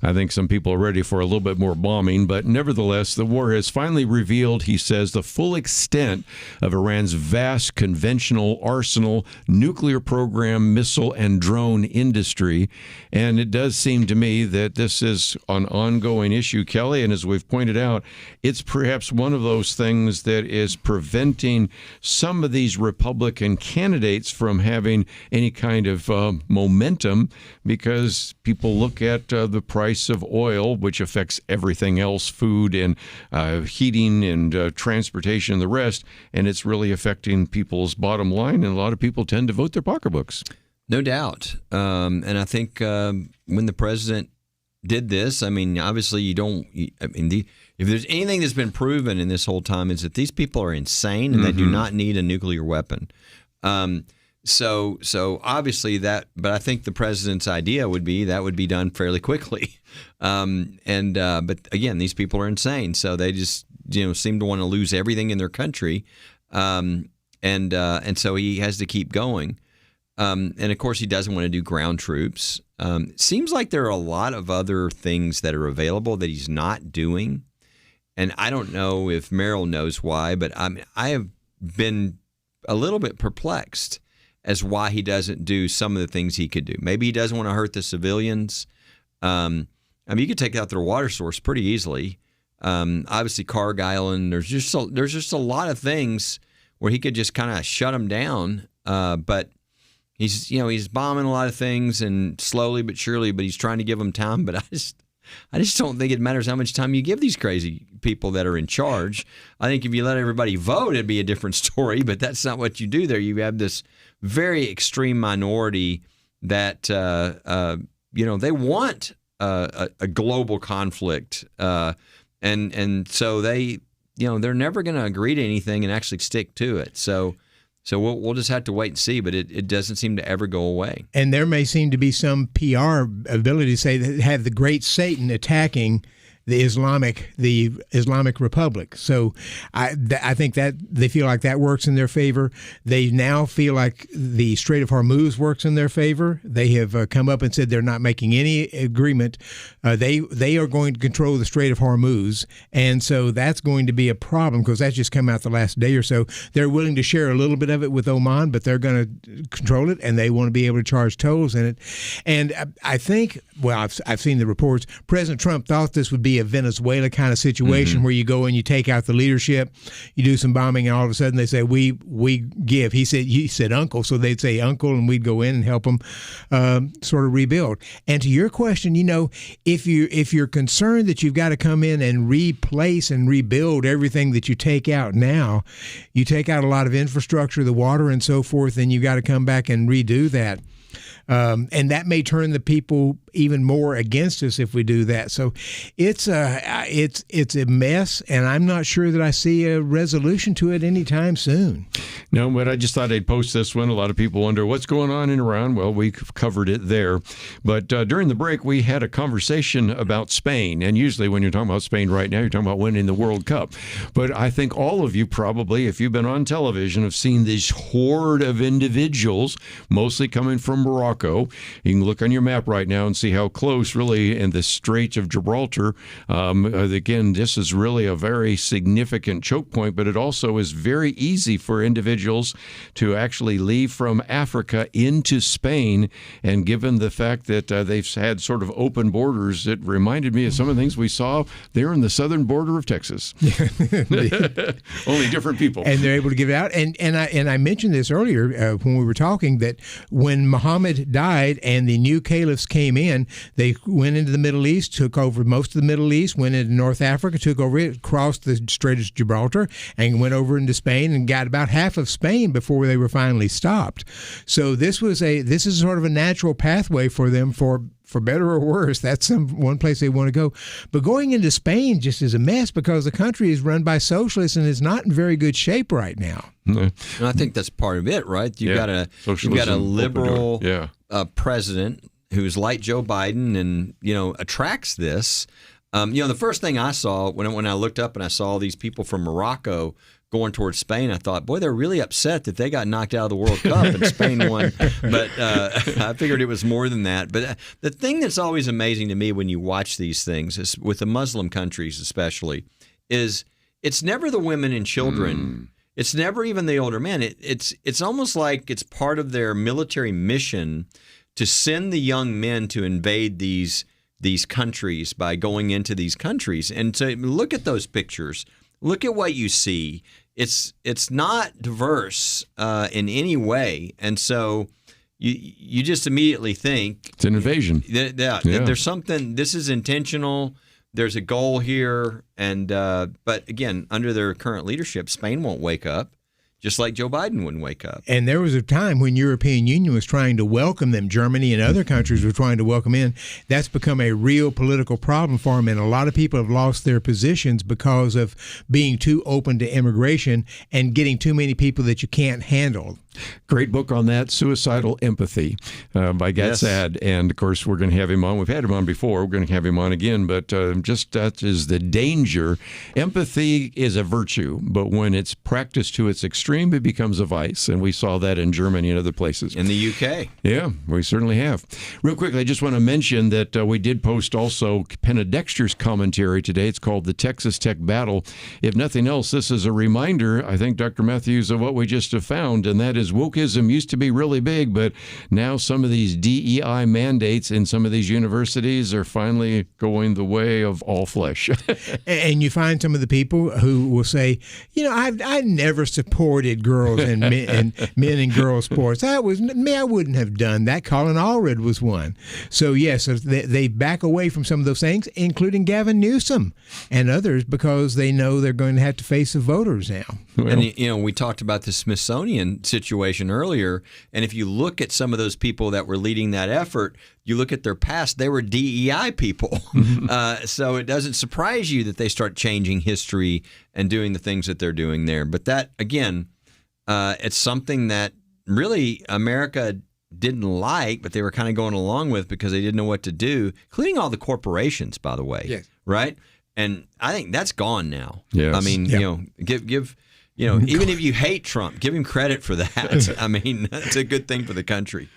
I think some people are ready for a little bit more bombing, but nevertheless, the war has finally revealed, he says, the full extent of Iran's vast conventional arsenal, nuclear program, missile, and drone industry. And it does seem to me that this is an ongoing issue. Kelly, Kelly. And as we've pointed out, it's perhaps one of those things that is preventing some of these Republican candidates from having any kind of momentum, because people look at the price of oil, which affects everything else, food and heating and transportation and the rest, and it's really affecting people's bottom line, and a lot of people tend to vote their pocketbooks. No doubt. And I think when the president did this, I mean, obviously if there's anything that's been proven in this whole time, is that these people are insane and they do not need a nuclear weapon. So obviously but I think the president's idea would be that would be done fairly quickly. But again, these people are insane. So they just, seem to want to lose everything in their country. And so he has to keep going. And of course, he doesn't want to do ground troops. It seems like there are a lot of other things that are available that he's not doing. And I don't know if Merrill knows why, but I have been a little bit perplexed as why he doesn't do some of the things he could do. Maybe he doesn't want to hurt the civilians. You could take out their water source pretty easily. Obviously, Carg Island, there's just a lot of things where he could just kind of shut them down. But he's bombing a lot of things, and slowly but surely, but he's trying to give them time. But I just don't think it matters how much time you give these crazy people that are in charge. I think if you let everybody vote, it'd be a different story, but that's not what you do there. You have this very extreme minority that, they want a global conflict. And so they're never going to agree to anything and actually stick to it. So we'll just have to wait and see, but it doesn't seem to ever go away. And there may seem to be some PR ability to say that have the great Satan attacking the Islamic Republic. So I think that they feel like that works in their favor. They now feel like the Strait of Hormuz works in their favor. They have come up and said they're not making any agreement. They are going to control the Strait of Hormuz, and so that's going to be a problem because that's just come out the last day or so. They're willing to share a little bit of it with Oman, but they're going to control it, and they want to be able to charge tolls in it. And I think, well, I've seen the reports. President Trump thought this would be a Venezuela kind of situation where you go and you take out the leadership, you do some bombing, and all of a sudden they say we give. He said uncle, so they'd say uncle, and we'd go in and help them sort of rebuild. And to your question, if you're concerned that you've got to come in and replace and rebuild everything that you take out now, you take out a lot of infrastructure, the water and so forth, and you got to come back and redo that. And that may turn the people even more against us if we do that. So it's a mess, and I'm not sure that I see a resolution to it anytime soon. No, but I just thought I'd post this one. A lot of people wonder what's going on in Iran. Well, we covered it there. But during the break, we had a conversation about Spain. And usually when you're talking about Spain right now, you're talking about winning the World Cup. But I think all of you probably, if you've been on television, have seen this horde of individuals, mostly coming from Morocco. You can look on your map right now and see how close, really, in the Strait of Gibraltar. Again, this is really a very significant choke point, but it also is very easy for individuals to actually leave from Africa into Spain. And given the fact that they've had sort of open borders, it reminded me of some of the things we saw there in the southern border of Texas. Only different people. And they're able to get it out. And I mentioned this earlier when we were talking, that when Muhammad died and the new caliphs came in, they went into the Middle East, took over most of the Middle East, went into North Africa, took over it, crossed the Strait of Gibraltar, and went over into Spain and got about half of Spain before they were finally stopped. So this is sort of a natural pathway for them for better or worse. That's one place they want to go. But going into Spain just is a mess because the country is run by socialists and is not in very good shape right now. And I think that's part of it, right? You've got a liberal president who's like Joe Biden and, attracts this. The first thing I saw when I looked up and I saw all these people from Morocco going towards Spain, I thought, boy, they're really upset that they got knocked out of the World Cup and Spain won. But I figured it was more than that. But the thing that's always amazing to me when you watch these things, is with the Muslim countries especially, is it's never the women and children. It's never even the older men. It's almost like it's part of their military mission to send the young men to invade these these countries by going into these countries. And so look at those pictures. Look at what you see. It's not diverse in any way. And so you just immediately think it's an invasion. There's something. This is intentional. There's a goal here, and but again, under their current leadership, Spain won't wake up, just like Joe Biden wouldn't wake up. And there was a time when European Union was trying to welcome them. Germany and other countries were trying to welcome in. That's become a real political problem for them, and a lot of people have lost their positions because of being too open to immigration and getting too many people that you can't handle. Great book on that, Suicidal Empathy by Gatsad. And, of course, we're going to have him on. We've had him on before. We're going to have him on again. But just that is the danger. Empathy is a virtue, but when it's practiced to its extreme, it becomes a vice. And we saw that in Germany and other places. In the UK. Yeah, we certainly have. Real quickly, I just want to mention that we did post also Penna Dexter's commentary today. It's called The Texas Tech Battle. If nothing else, this is a reminder, I think, Dr. Mathews, of what we just have found, and that is wokeism used to be really big, but now some of these DEI mandates in some of these universities are finally going the way of all flesh. And you find some of the people who will say, I never supported girls and men and girls sports. I wouldn't have done that. Colin Allred was one. So yes, they back away from some of those things, including Gavin Newsom and others, because they know they're going to have to face the voters now. Well, and we talked about the Smithsonian situation earlier, and if you look at some of those people that were leading that effort, you look at their past, they were DEI people. So it doesn't surprise you that they start changing history and doing the things that they're doing there. But that, again, it's something that really America didn't like, but they were kind of going along with because they didn't know what to do, including all the corporations, by the way. Yes. Right? And I think that's gone now. Yes. I mean, give even if you hate Trump, give him credit for that. I mean, it's a good thing for the country.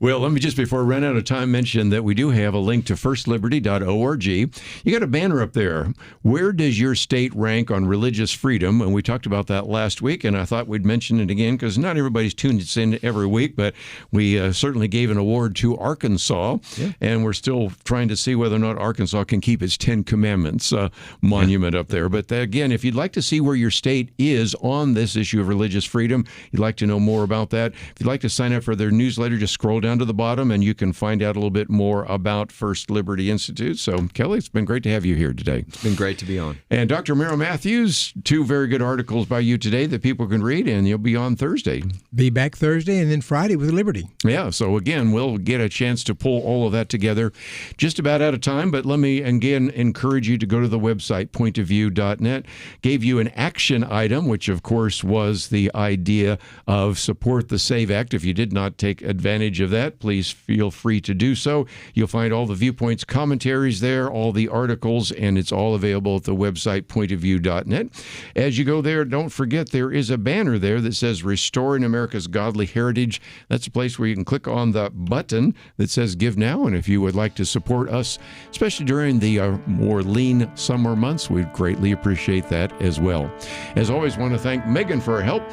Well, let me just, before I run out of time, mention that we do have a link to firstliberty.org. You got a banner up there. Where does your state rank on religious freedom? And we talked about that last week, and I thought we'd mention it again because not everybody's tuned in every week, but we certainly gave an award to Arkansas, and we're still trying to see whether or not Arkansas can keep its 10 Commandments monument up there. But again, if you'd like to see where your state is on this issue of religious freedom, you'd like to know more about that, if you'd like to sign up for their newsletter, just scroll down to the bottom and you can find out a little bit more about First Liberty Institute. So, Kelly, it's been great to have you here today. It's been great to be on. And Dr. Merrill Mathews, 2 very good articles by you today that people can read, and you'll be on Thursday. Be back Thursday and then Friday with Liberty. Yeah, so again, we'll get a chance to pull all of that together. Just about out of time, but let me again encourage you to go to the website, pointofview.net. Gave you an action item, which of course was the idea of support the SAVE Act. If you did not take advantage of that, please feel free to do so. You'll find all the viewpoints, commentaries there, all the articles, and it's all available at the website, pointofview.net. As you go there, don't forget there is a banner there that says Restoring America's Godly Heritage. That's a place where you can click on the button that says Give Now, and if you would like to support us, especially during the more lean summer months, we'd greatly appreciate that as well. As always, want to thank Megan for her help.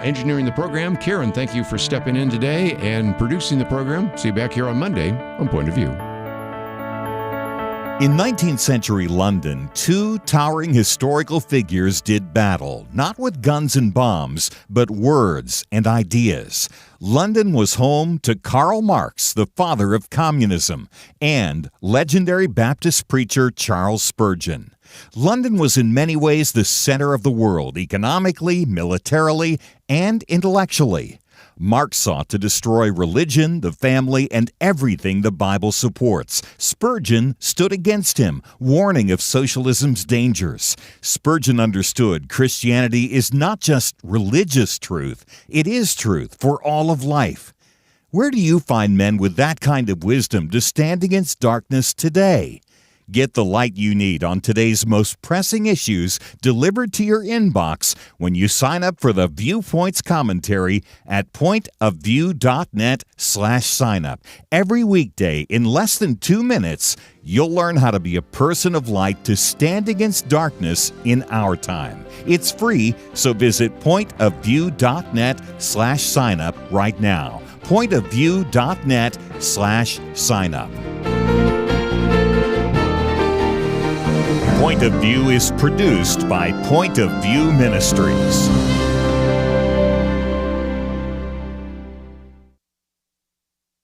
Engineering the program. Karen, thank you for stepping in today and producing the program. See you back here on Monday on Point of View. In 19th century London, 2 towering historical figures did battle, not with guns and bombs, but words and ideas. London was home to Karl Marx, the father of communism, and legendary Baptist preacher Charles Spurgeon. London was in many ways the center of the world, economically, militarily, and intellectually. Marx sought to destroy religion, the family, and everything the Bible supports. Spurgeon stood against him, warning of socialism's dangers. Spurgeon understood Christianity is not just religious truth, it is truth for all of life. Where do you find men with that kind of wisdom to stand against darkness today? Get the light you need on today's most pressing issues delivered to your inbox when you sign up for the Viewpoints commentary at pointofview.net/signup. Every weekday in less than 2 minutes, you'll learn how to be a person of light to stand against darkness in our time. It's free, so visit pointofview.net/signup right now. pointofview.net/signup. Point of View is produced by Point of View Ministries.